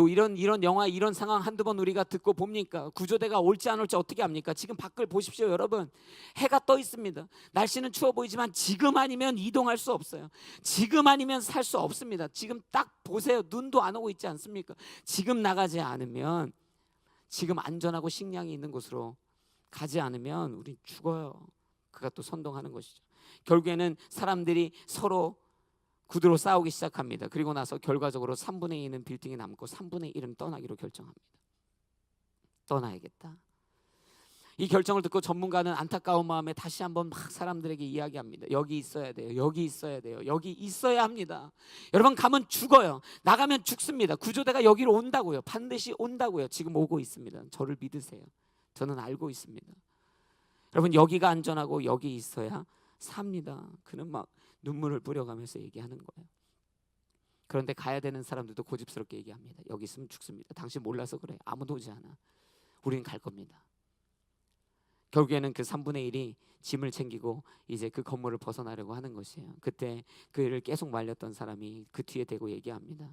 이런 영화 이런 상황 한두 번 우리가 듣고 봅니까? 구조대가 올지 안 올지 어떻게 합니까? 지금 밖을 보십시오, 여러분. 해가 떠 있습니다. 날씨는 추워 보이지만 지금 아니면 이동할 수 없어요. 지금 아니면 살 수 없습니다. 지금 딱 보세요. 눈도 안 오고 있지 않습니까? 지금 나가지 않으면, 지금 안전하고 식량이 있는 곳으로 가지 않으면 우린 죽어요. 그가 또 선동하는 것이죠. 결국에는 사람들이 서로 구두로 싸우기 시작합니다. 그리고 나서 결과적으로 3분의 2는 빌딩에 남고 3분의 1은 떠나기로 결정합니다. 떠나야겠다. 이 결정을 듣고 전문가는 안타까운 마음에 다시 한번 막 사람들에게 이야기합니다. 여기 있어야 돼요. 여기 있어야 돼요. 여기 있어야 합니다. 여러분, 가면 죽어요. 나가면 죽습니다. 구조대가 여기로 온다고요. 반드시 온다고요. 지금 오고 있습니다. 저를 믿으세요. 저는 알고 있습니다. 여러분, 여기가 안전하고 여기 있어야 삽니다. 그는 막 눈물을 뿌려가면서 얘기하는 거예요. 그런데 가야 되는 사람들도 고집스럽게 얘기합니다. 여기 있으면 죽습니다. 당신 몰라서 그래. 아무도 오지 않아. 우리는 갈 겁니다. 결국에는 그 3분의 1이 짐을 챙기고 이제 그 건물을 벗어나려고 하는 것이에요. 그때 그를 계속 말렸던 사람이 그 뒤에 대고 얘기합니다.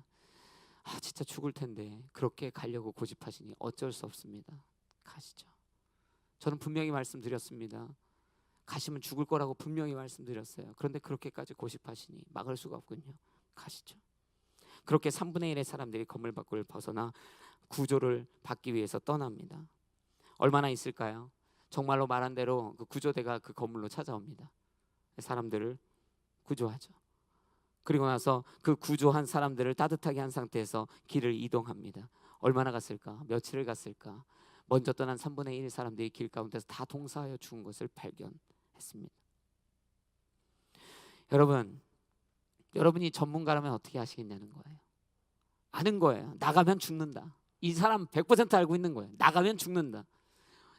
아, 진짜 죽을 텐데 그렇게 가려고 고집하시니 어쩔 수 없습니다. 가시죠. 저는 분명히 말씀드렸습니다. 가시면 죽을 거라고 분명히 말씀드렸어요. 그런데 그렇게까지 고집하시니 막을 수가 없군요. 가시죠. 그렇게 3분의 1의 사람들이 건물 밖을 벗어나 구조를 받기 위해서 떠납니다. 얼마나 있을까요? 정말로 말한 대로 그 구조대가 그 건물로 찾아옵니다. 사람들을 구조하죠. 그리고 나서 그 구조한 사람들을 따뜻하게 한 상태에서 길을 이동합니다. 얼마나 갔을까? 며칠을 갔을까? 먼저 떠난 3분의 1의 사람들이 길 가운데서 다 동사하여 죽은 것을 발견했습니다. 여러분이 전문가라면 어떻게 하시겠냐는 거예요. 아는 거예요. 나가면 죽는다. 이 사람 100% 알고 있는 거예요. 나가면 죽는다.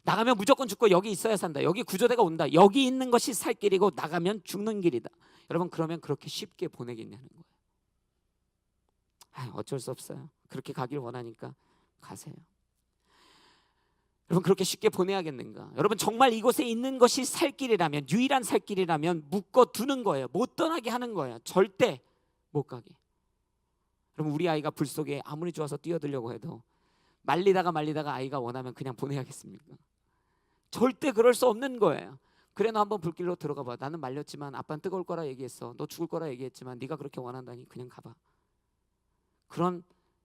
나가면 무조건 죽고 여기 있어야 산다. 여기 구조대가 온다. 여기 있는 것이 살 길이고 나가면 죽는 길이다. 여러분 그러면 그렇게 쉽게 보내겠냐는 거예요. 어쩔 수 없어요. 그렇게 가길 원하니까 가세요. 여러분 그렇게 쉽게 보내야겠는가? 여러분 정말 이곳에 있는 것이 살 길이라면, 유일한 살 길이라면 묶어두는 거예요. 못 떠나게 하는 거예요. 절대 못 가게. 여러분 우리 아이가 불 속에 아무리 좋아서 뛰어들려고 해도 말리다가 아이가 원하면 그냥 보내야겠습니까? 절대 그럴 수 없는 거예요. 그래 너 한번 불길로 들어가 봐. 나는 말렸지만 아빠는 뜨거울 거라 얘기했어. 너 죽을 거라 얘기했지만 네가 그렇게 원한다니 그냥 가봐. 그런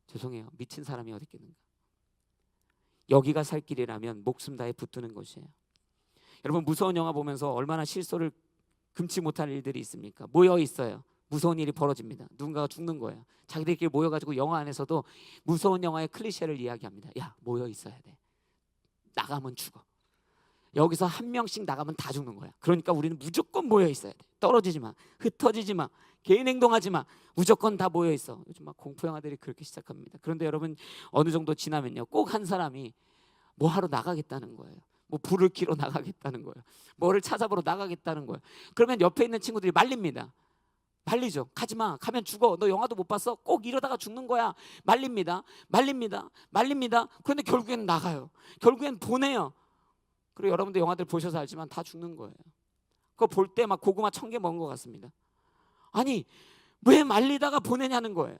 죄송해요. 미친 사람이 어디 있겠는가? 여기가 살 길이라면 목숨 다해 붙드는 것이에요. 여러분 무서운 영화 보면서 얼마나 실소를 금치 못할 일들이 있습니까? 모여 있어요. 무서운 일이 벌어집니다. 누군가가 죽는 거예요. 자기들끼리 모여가지고 영화 안에서도 무서운 영화의 클리셰를 이야기합니다. 야 모여 있어야 돼. 나가면 죽어. 여기서 한 명씩 나가면 다 죽는 거야. 그러니까 우리는 무조건 모여 있어야 돼. 떨어지지 마, 흩어지지 마, 개인 행동하지 마. 무조건 다 모여 있어. 요즘 막 공포 영화들이 그렇게 시작합니다. 그런데 여러분 어느 정도 지나면요, 꼭 한 사람이 뭐 하러 나가겠다는 거예요. 뭐 불을 켜러 나가겠다는 거예요. 뭐를 찾아보러 나가겠다는 거예요. 그러면 옆에 있는 친구들이 말립니다. 말리죠. 가지 마. 가면 죽어. 너 영화도 못 봤어? 꼭 이러다가 죽는 거야. 말립니다. 그런데 결국엔 나가요. 결국엔 보내요. 그리고 여러분들 영화들 보셔서 알지만 다 죽는 거예요. 그거 볼 때 막 고구마 1000개 먹은 것 같습니다. 아니 왜 말리다가 보내냐는 거예요.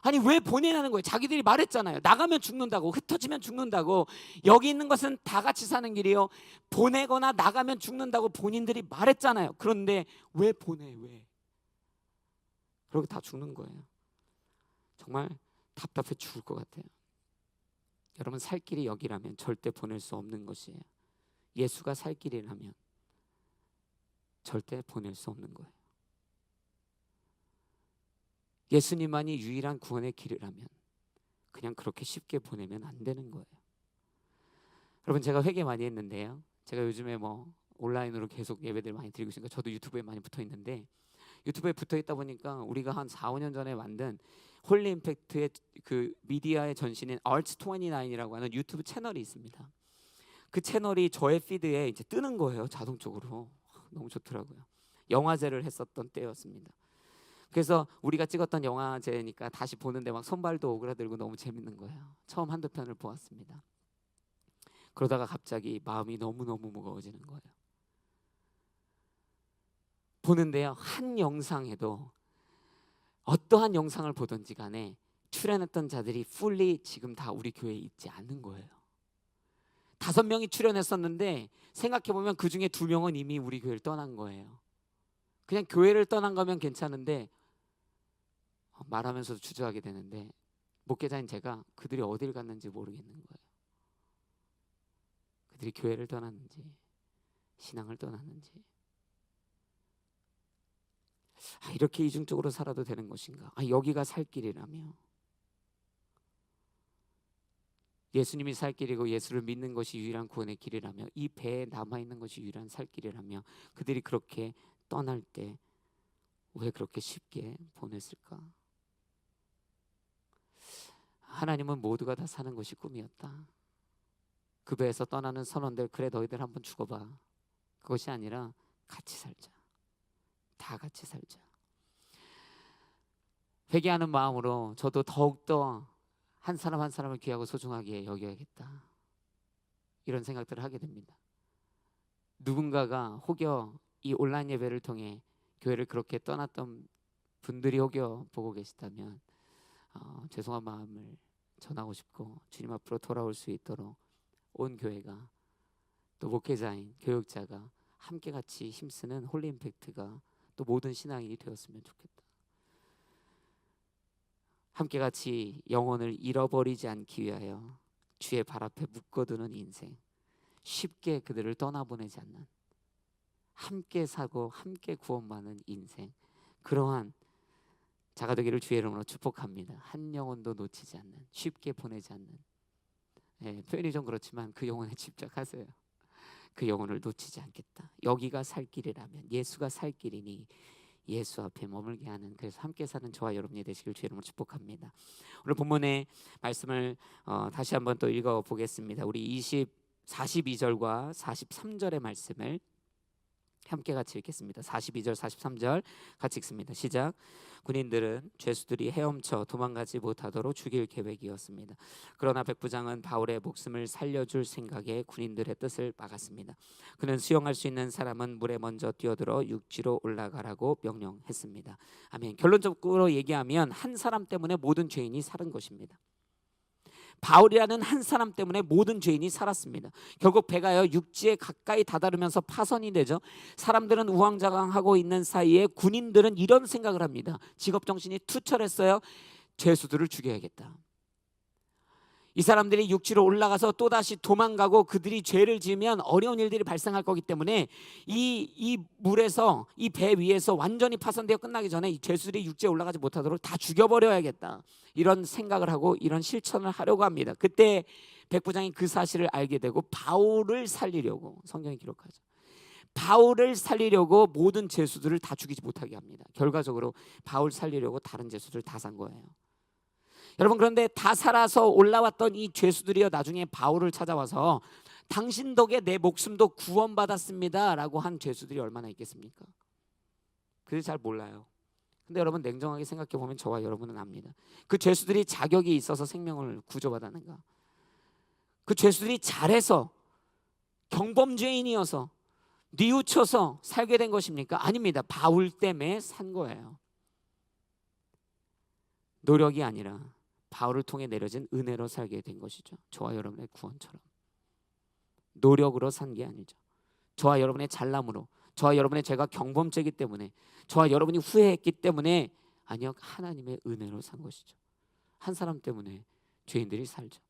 아니 왜 보내냐는 거예요. 자기들이 말했잖아요. 나가면 죽는다고, 흩어지면 죽는다고. 여기 있는 것은 다 같이 사는 길이요, 보내거나 나가면 죽는다고 본인들이 말했잖아요. 그런데 왜 보내? 왜? 그러고 다 죽는 거예요. 정말 답답해 죽을 것 같아요. 여러분 살 길이 여기라면 절대 보낼 수 없는 것이에요. 예수가 살 길이라면 절대 보낼 수 없는 거예요. 예수님만이 유일한 구원의 길이라면 그냥 그렇게 쉽게 보내면 안 되는 거예요. 여러분 제가 회개 많이 했는데요, 제가 요즘에 뭐 온라인으로 계속 예배들 많이 드리고 있으니까 저도 유튜브에 많이 붙어 있는데, 유튜브에 붙어 있다 보니까 우리가 한 4, 5년 전에 만든 홀리 임팩트의 그 미디어의 전신인 Arts29이라고 하는 유튜브 채널이 있습니다. 그 채널이 저의 피드에 이제 뜨는 거예요. 자동적으로. 너무 좋더라고요. 영화제를 했었던 때였습니다. 그래서 우리가 찍었던 영화제니까 다시 보는데 막 손발도 오그라들고 너무 재밌는 거예요. 처음 한두 편을 보았습니다. 그러다가 갑자기 마음이 너무너무 무거워지는 거예요. 보는데요, 한 영상에도 어떠한 영상을 보든지 간에 출연했던 자들이 풀리 지금 다 우리 교회에 있지 않는 거예요. 5명이 출연했었는데 생각해보면 그 중에 2명은 이미 우리 교회를 떠난 거예요. 그냥 교회를 떠난 거면 괜찮은데 말하면서도 주저하게 되는데, 목회자인 제가 그들이 어딜 갔는지 모르겠는 거예요. 그들이 교회를 떠났는지 신앙을 떠났는지. 이렇게 이중적으로 살아도 되는 것인가? 여기가 살 길이라며, 예수님이 살 길이고 예수를 믿는 것이 유일한 구원의 길이라며, 이 배에 남아있는 것이 유일한 살 길이라며, 그들이 그렇게 떠날 때 왜 그렇게 쉽게 보냈을까? 하나님은 모두가 다 사는 것이 꿈이었다. 그 배에서 떠나는 선원들, 그래 너희들 한번 죽어봐. 그것이 아니라 같이 살자. 다 같이 살자. 회개하는 마음으로 저도 더욱더 한 사람 한 사람을 귀하고 소중하게 여겨야겠다, 이런 생각들을 하게 됩니다. 누군가가 혹여 이 온라인 예배를 통해 교회를 그렇게 떠났던 분들이 혹여 보고 계시다면 죄송한 마음을 전하고 싶고, 주님 앞으로 돌아올 수 있도록 온 교회가, 또 목회자인 교육자가 함께 같이 힘쓰는 홀리 임팩트가 또 모든 신앙인이 되었으면 좋겠다. 함께 같이 영혼을 잃어버리지 않기 위하여 주의 발 앞에 묶어두는 인생, 쉽게 그들을 떠나보내지 않는, 함께 사고 함께 구원받는 인생, 그러한 자가 되기를 주의 이름으로 축복합니다. 한 영혼도 놓치지 않는, 쉽게 보내지 않는, 표현이 좀 그렇지만 그 영혼에 집착하세요. 그 영혼을 놓치지 않겠다. 여기가 살 길이라면, 예수가 살 길이니 예수 앞에 머물게 하는, 그래서 함께 사는 저와 여러분이 되시길 주의 이름으로 축복합니다. 오늘 본문의 말씀을 다시 한번 또 읽어보겠습니다. 우리 42절과 43절의 말씀을 함께 같이 읽겠습니다. 42절 43절 같이 읽습니다. 시작. 군인들은 죄수들이 헤엄쳐 도망가지 못하도록 죽일 계획이었습니다. 그러나 백부장은 바울의 목숨을 살려줄 생각에 군인들의 뜻을 막았습니다. 그는 수영할 수 있는 사람은 물에 먼저 뛰어들어 육지로 올라가라고 명령했습니다. 아멘. 결론적으로 얘기하면 한 사람 때문에 모든 죄인이 살은 것입니다. 바울이라는 한 사람 때문에 모든 죄인이 살았습니다. 결국 배가요 육지에 가까이 다다르면서 파선이 되죠. 사람들은 우왕좌왕하고 있는 사이에 군인들은 이런 생각을 합니다. 직업정신이 투철했어요. 죄수들을 죽여야겠다. 이 사람들이 육지로 올라가서 또다시 도망가고 그들이 죄를 지으면 어려운 일들이 발생할 거기 때문에 이 물에서, 이 배 위에서 완전히 파손되어 끝나기 전에 이 죄수들이 육지에 올라가지 못하도록 다 죽여버려야겠다, 이런 생각을 하고 이런 실천을 하려고 합니다. 그때 백부장이 그 사실을 알게 되고 바울을 살리려고, 성경이 기록하죠, 바울을 살리려고 모든 죄수들을 다 죽이지 못하게 합니다. 결과적으로 바울 살리려고 다른 죄수들 다 산 거예요. 여러분, 그런데 다 살아서 올라왔던 이 죄수들이요 나중에 바울을 찾아와서 당신 덕에 내 목숨도 구원받았습니다 라고 한 죄수들이 얼마나 있겠습니까? 그들 잘 몰라요. 근데 여러분, 냉정하게 생각해 보면 저와 여러분은 압니다. 그 죄수들이 자격이 있어서 생명을 구조받았는가? 그 죄수들이 잘해서, 경범죄인이어서, 뉘우쳐서 살게 된 것입니까? 아닙니다. 바울 때문에 산 거예요. 노력이 아니라 바울을 통해 내려진 은혜로 살게 된 것이죠. 저와 여러분의 구원처럼 노력으로 산 게 아니죠. 저와 여러분의 잘남으로, 저와 여러분의 죄가 경범죄이기 때문에, 저와 여러분이 후회했기 때문에, 아니요, 하나님의 은혜로 산 것이죠. 한 사람 때문에 죄인들이 살죠.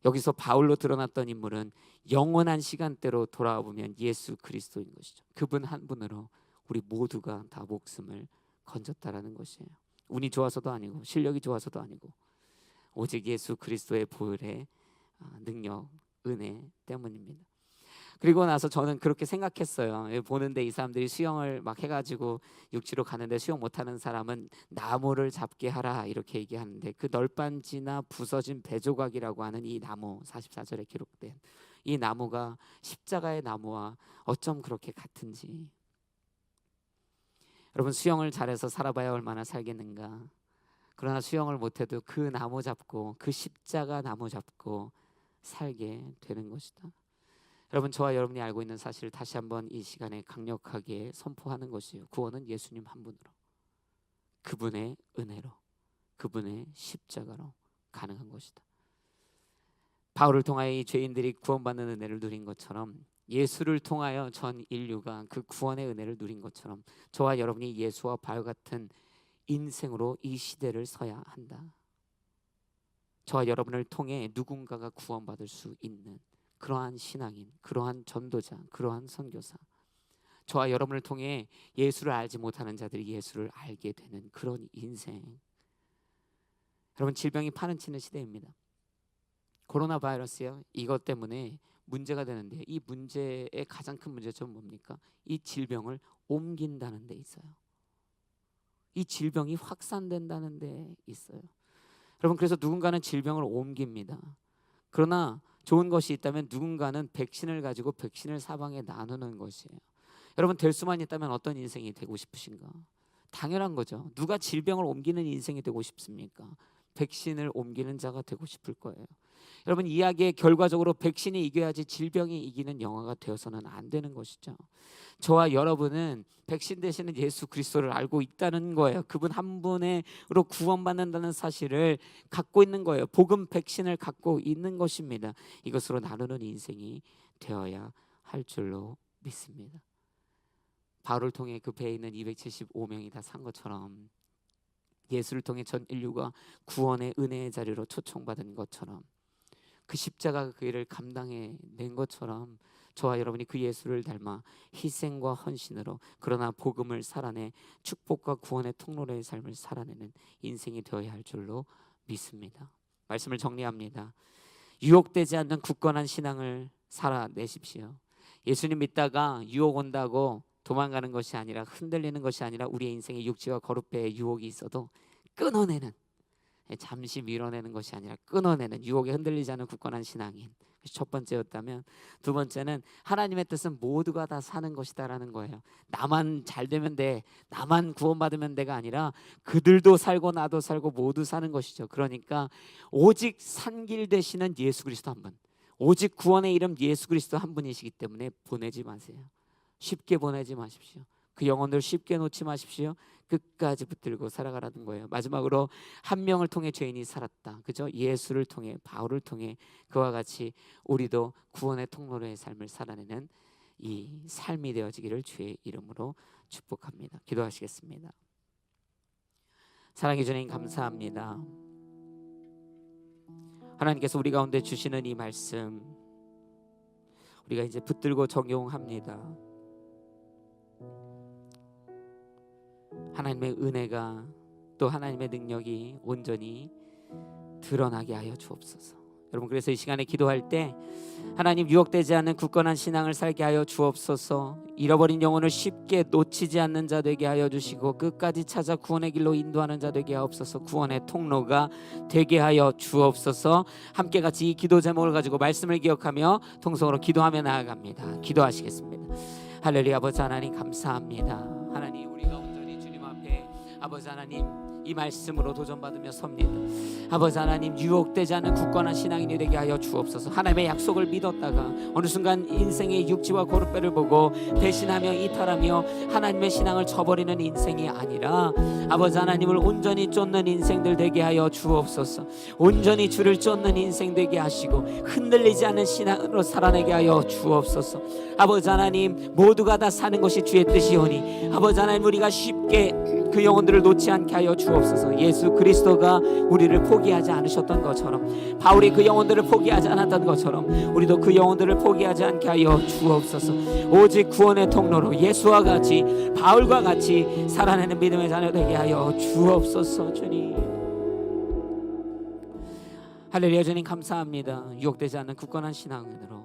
여기서 바울로 드러났던 인물은 영원한 시간대로 돌아와 보면 예수 그리스도인 것이죠. 그분 한 분으로 우리 모두가 다 목숨을 건졌다라는 것이에요. 운이 좋아서도 아니고 실력이 좋아서도 아니고 오직 예수 그리스도의 보혈의 능력, 은혜 때문입니다. 그리고 나서 저는 그렇게 생각했어요. 보는데 이 사람들이 수영을 막 해가지고 육지로 가는데 수영 못하는 사람은 나무를 잡게 하라 이렇게 얘기하는데, 그 널빤지나 부서진 배조각이라고 하는 이 나무, 44절에 기록된 이 나무가 십자가의 나무와 어쩜 그렇게 같은지. 여러분, 수영을 잘해서 살아봐야 얼마나 살겠는가. 그러나 수영을 못해도 그 나무 잡고, 그 십자가 나무 잡고 살게 되는 것이다. 여러분, 저와 여러분이 알고 있는 사실을 다시 한번 이 시간에 강력하게 선포하는 것이요, 구원은 예수님 한 분으로, 그분의 은혜로, 그분의 십자가로 가능한 것이다. 바울을 통하여 이 죄인들이 구원받는 은혜를 누린 것처럼, 예수를 통하여 전 인류가 그 구원의 은혜를 누린 것처럼 저와 여러분이 예수와 바울 같은 인생으로 이 시대를 서야 한다. 저와 여러분을 통해 누군가가 구원받을 수 있는 그러한 신앙인, 그러한 전도자, 그러한 선교사, 저와 여러분을 통해 예수를 알지 못하는 자들이 예수를 알게 되는 그런 인생. 여러분, 질병이 파는치는 시대입니다. 코로나 바이러스요, 이것 때문에 문제가 되는데, 이 문제의 가장 큰 문제점은 뭡니까? 이 질병을 옮긴다는 데 있어요. 이 질병이 확산된다는 데 있어요. 여러분, 그래서 누군가는 질병을 옮깁니다. 그러나 좋은 것이 있다면 누군가는 백신을 가지고 백신을 사방에 나누는 것이에요. 여러분, 될 수만 있다면 어떤 인생이 되고 싶으신가? 당연한 거죠. 누가 질병을 옮기는 인생이 되고 싶습니까? 백신을 옮기는 자가 되고 싶을 거예요. 여러분, 이야기의 결과적으로 백신이 이겨야지 질병이 이기는 영화가 되어서는 안 되는 것이죠. 저와 여러분은 백신 대신에 예수 그리스도를 알고 있다는 거예요. 그분 한 분으로 구원받는다는 사실을 갖고 있는 거예요. 복음 백신을 갖고 있는 것입니다. 이것으로 나누는 인생이 되어야 할 줄로 믿습니다. 바울을 통해 그 배에 있는 275명이 다 산 것처럼, 예수를 통해 전 인류가 구원의 은혜의 자리로 초청받은 것처럼, 그 십자가 그 일을 감당해 낸 것처럼 저와 여러분이 그 예수를 닮아 희생과 헌신으로, 그러나 복음을 살아내 축복과 구원의 통로의 삶을 살아내는 인생이 되어야 할 줄로 믿습니다. 말씀을 정리합니다. 유혹되지 않는 굳건한 신앙을 살아내십시오. 예수님 믿다가 유혹 온다고 도망가는 것이 아니라, 흔들리는 것이 아니라 우리의 인생에 육체와 거룩배의 유혹이 있어도 끊어내는, 잠시 밀어내는 것이 아니라 끊어내는, 유혹에 흔들리지 않는 굳건한 신앙인. 첫 번째였다면, 두 번째는 하나님의 뜻은 모두가 다 사는 것이다라는 거예요. 나만 잘 되면 돼, 나만 구원받으면 돼가 아니라 그들도 살고 나도 살고 모두 사는 것이죠. 그러니까 오직 산길 되시는 예수 그리스도 한 분, 오직 구원의 이름 예수 그리스도 한 분이시기 때문에 보내지 마세요. 쉽게 보내지 마십시오. 그 영혼들 쉽게 놓지 마십시오. 끝까지 붙들고 살아가라는 거예요. 마지막으로 한 명을 통해 죄인이 살았다. 그죠? 예수를 통해, 바울을 통해 그와 같이 우리도 구원의 통로의 삶을 살아내는 이 삶이 되어지기를 주의 이름으로 축복합니다. 기도하시겠습니다. 사랑해 주님 감사합니다. 하나님께서 우리 가운데 주시는 이 말씀 우리가 이제 붙들고 적용합니다. 하나님의 은혜가 또 하나님의 능력이 온전히 드러나게 하여 주옵소서. 여러분, 그래서 이 시간에 기도할 때 하나님, 유혹되지 않는 굳건한 신앙을 살게 하여 주옵소서. 잃어버린 영혼을 쉽게 놓치지 않는 자 되게 하여 주시고 끝까지 찾아 구원의 길로 인도하는 자 되게 하옵소서. 구원의 통로가 되게 하여 주옵소서. 함께 같이 이 기도 제목을 가지고 말씀을 기억하며 통성으로 기도하며 나아갑니다. 기도하시겠습니다. 할렐루야. 아버지 하나님 감사합니다. 하나님, 우리가 온전히 주님 앞에 아버지 하나님 이 말씀으로 도전받으며 섭니다. 아버지 하나님, 유혹되지 않는 굳건한 신앙인이 되게 하여 주옵소서. 하나님의 약속을 믿었다가 어느 순간 인생의 육지와 거룩배를 보고 배신하며 이탈하며 하나님의 신앙을 저버리는 인생이 아니라 아버지 하나님을 온전히 쫓는 인생들 되게 하여 주옵소서. 온전히 주를 쫓는 인생 되게 하시고 흔들리지 않는 신앙으로 살아내게 하여 주옵소서. 아버지 하나님, 모두가 다 사는 것이 주의 뜻이오니 아버지 하나님, 우리가 쉽게 그 영혼들을 놓지 않게 하여 주옵소서. 예수 그리스도가 우리를 포기하지 않으셨던 것처럼, 바울이 그 영혼들을 포기하지 않았던 것처럼 우리도 그 영혼들을 포기하지 않게 하여 주옵소서. 오직 구원의 통로로 예수와 같이, 바울과 같이 살아내는 믿음의 자녀 되게 하여 주옵소서. 주님, 할렐루야. 주님 감사합니다. 유혹되지 않는 굳건한 신앙으로,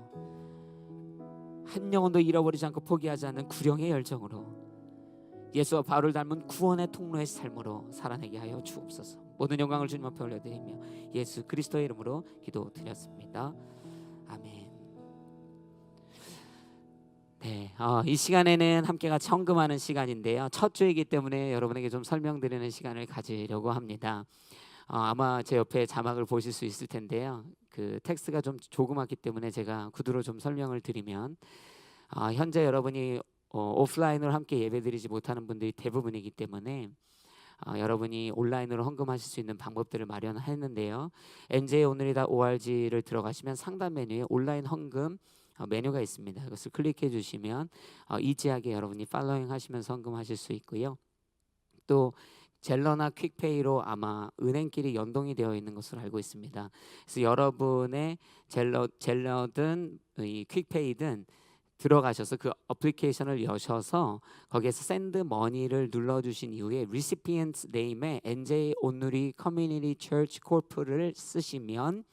한 영혼도 잃어버리지 않고 포기하지 않는 구령의 열정으로, 예수와 바울을 닮은 구원의 통로의 삶으로 살아내게 하여 주옵소서. 모든 영광을 주님 앞에 올려드리며 예수 그리스도의 이름으로 기도드렸습니다. 아멘. 네, 이 시간에는 함께 같이 헌금하는 시간인데요. 첫 주이기 때문에 여러분에게 좀 설명드리는 시간을 가지려고 합니다. 아마 제 옆에 자막을 보실 수 있을 텐데요. 그 텍스트가 좀 조그맣기 때문에 제가 구두로 좀 설명을 드리면, 현재 여러분이 오프라인으로 함께 예배드리지 못하는 분들이 대부분이기 때문에 여러분이 온라인으로 헌금하실 수 있는 방법들을 마련했는데요. NJ오늘이다 ORG를 들어가시면 상단 메뉴에 온라인 헌금 메뉴가 있습니다. 이것을 클릭해 주시면 이지하게 여러분이 팔로잉 하시면서 헌금하실 수 있고요. 또 젤러나 퀵페이로 아마 은행끼리 연동이 되어 있는 것으로 알고 있습니다. 그래서 여러분의 젤러든 이 퀵페이든 들어가셔서 그 어플리케이션을 여셔서 거기에서 샌드 머니를 눌러주신 이후에 recipient name에 NJ 온누리 커뮤니티 처치 코프를 쓰시면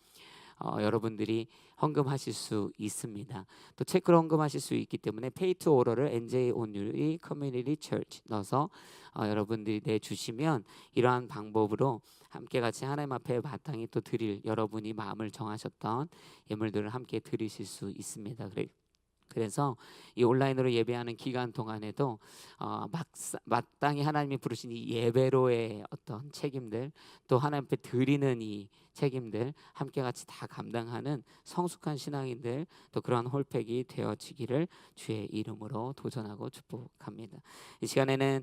여러분들이 헌금하실 수 있습니다. 또 체크로 헌금하실 수 있기 때문에 pay to order를 NJ 온누리 커뮤니티 처치 넣어서 여러분들이 내주시면 이러한 방법으로 함께 같이 하나님 앞에 마땅히 또 드릴, 여러분이 마음을 정하셨던 예물들을 함께 드리실 수 있습니다. 그래서 이 온라인으로 예배하는 기간 동안에도 마땅히 하나님이 부르신 이 예배로의 어떤 책임들, 또 하나님 앞에 드리는 이 책임들 함께 같이 다 감당하는 성숙한 신앙인들, 또 그러한 홀팩이 되어지기를 주의 이름으로 도전하고 축복합니다. 이 시간에는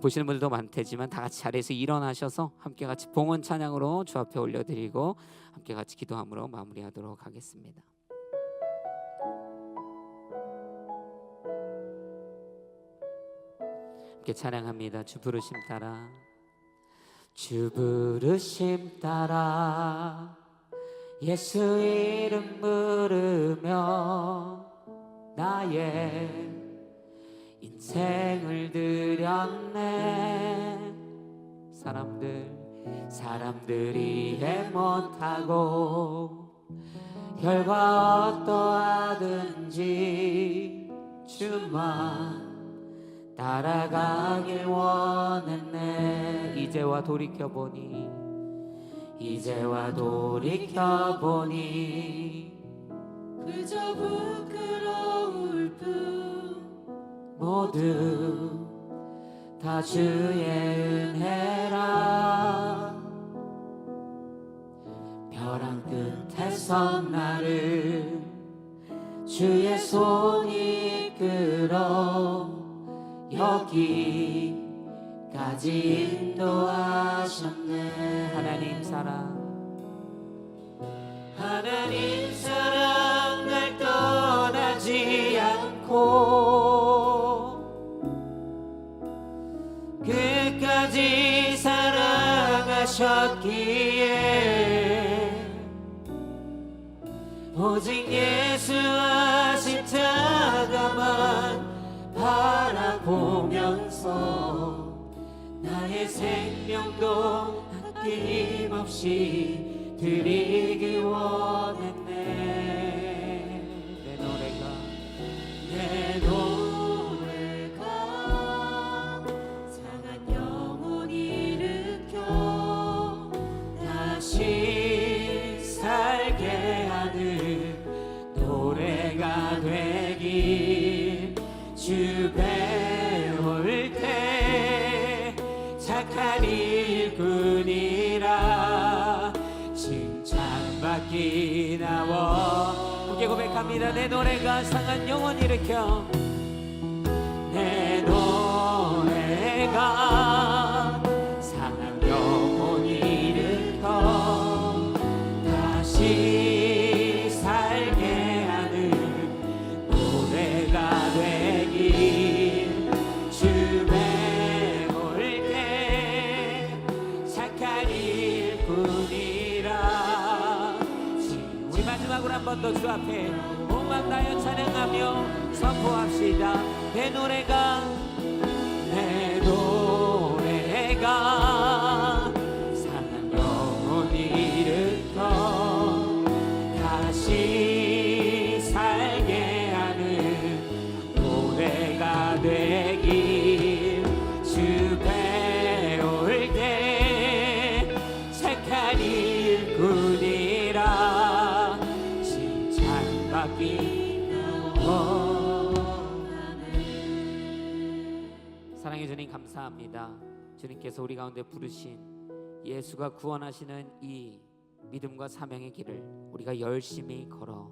보시는 분들도 많겠지만 다 같이 자리에서 일어나셔서 함께 같이 봉헌 찬양으로 주 앞에 올려드리고 함께 같이 기도함으로 마무리하도록 하겠습니다. 함께 찬양합니다. 주 부르심 따라, 주 부르심 따라 예수 이름 부르며 나의 인생을 드렸네. 사람들이 이해 못하고 결과 어떠하든지 주만 따라가길 원했네. 이제와 돌이켜보니 그저 부끄러울 뿐 모두 다 주의 은혜라. 벼랑 끝에서 나를 주의 손이 이끌어 여기까지 인도하셨네. 하나님 사랑 날 떠나지 않고 끝까지 사랑하셨기에 오직 예수와 십자가만 바라보면서 나의 생명도 아낌없이 드리기 원했네. 내 노래가 상한 영혼 일으켜 다시 살게 하는 노래가 되길. 주 배울 때 착한 일꾼이라 칭찬받기 나와. 함께 고백합니다. 내 노래가 상한 영혼 일으켜. 내 노래가 상한 영혼 일으켜 다시 살게 하는 노래가 되길. 주에 올 때 착한 일뿐이라. 우리 마지막으로 한 번 더 주 앞에 온 마음 다하여 찬양하며 선포합시다. 내 노래가 상한 영혼 일으켜 다시 살게 하는 노래가 되길. 주 배울 때 착한 일꾼이라 칭찬받기 원하네. 사랑해 주님 감사합니다. 주님께서 우리 가운데 부르신 예수가 구원하시는 이 믿음과 사명의 길을 우리가 열심히 걸어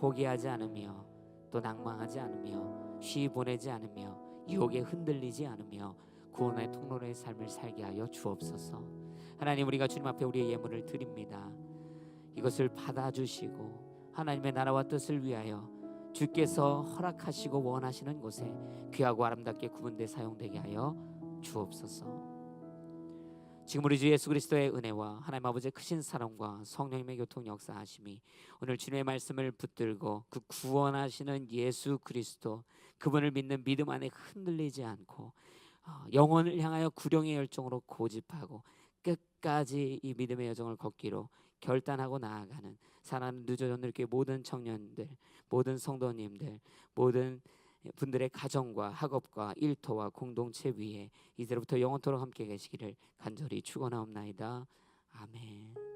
포기하지 않으며 또 낭망하지 않으며 쉬 보내지 않으며 유혹에 흔들리지 않으며 구원의 통로의 삶을 살게 하여 주옵소서. 하나님, 우리가 주님 앞에 우리의 예물을 드립니다. 이것을 받아주시고 하나님의 나라와 뜻을 위하여 주께서 허락하시고 원하시는 곳에 귀하고 아름답게 구분돼 사용되게 하여 주옵소서. 지금 우리 주 예수 그리스도의 은혜와 하나님 아버지의 크신 사랑과 성령님의 교통 역사하심이 오늘 주님의 말씀을 붙들고 그 구원하시는 예수 그리스도 그분을 믿는 믿음 안에 흔들리지 않고 영혼을 향하여 구령의 열정으로 고집하고 끝까지 이 믿음의 여정을 걷기로 결단하고 나아가는 사랑하는 누저전들교회 모든 청년들, 모든 성도님들, 모든 분들의 가정과 학업과 일터와 공동체 위에 이제로부터 영원토록 함께 계시기를 간절히 축원하옵나이다. 아멘.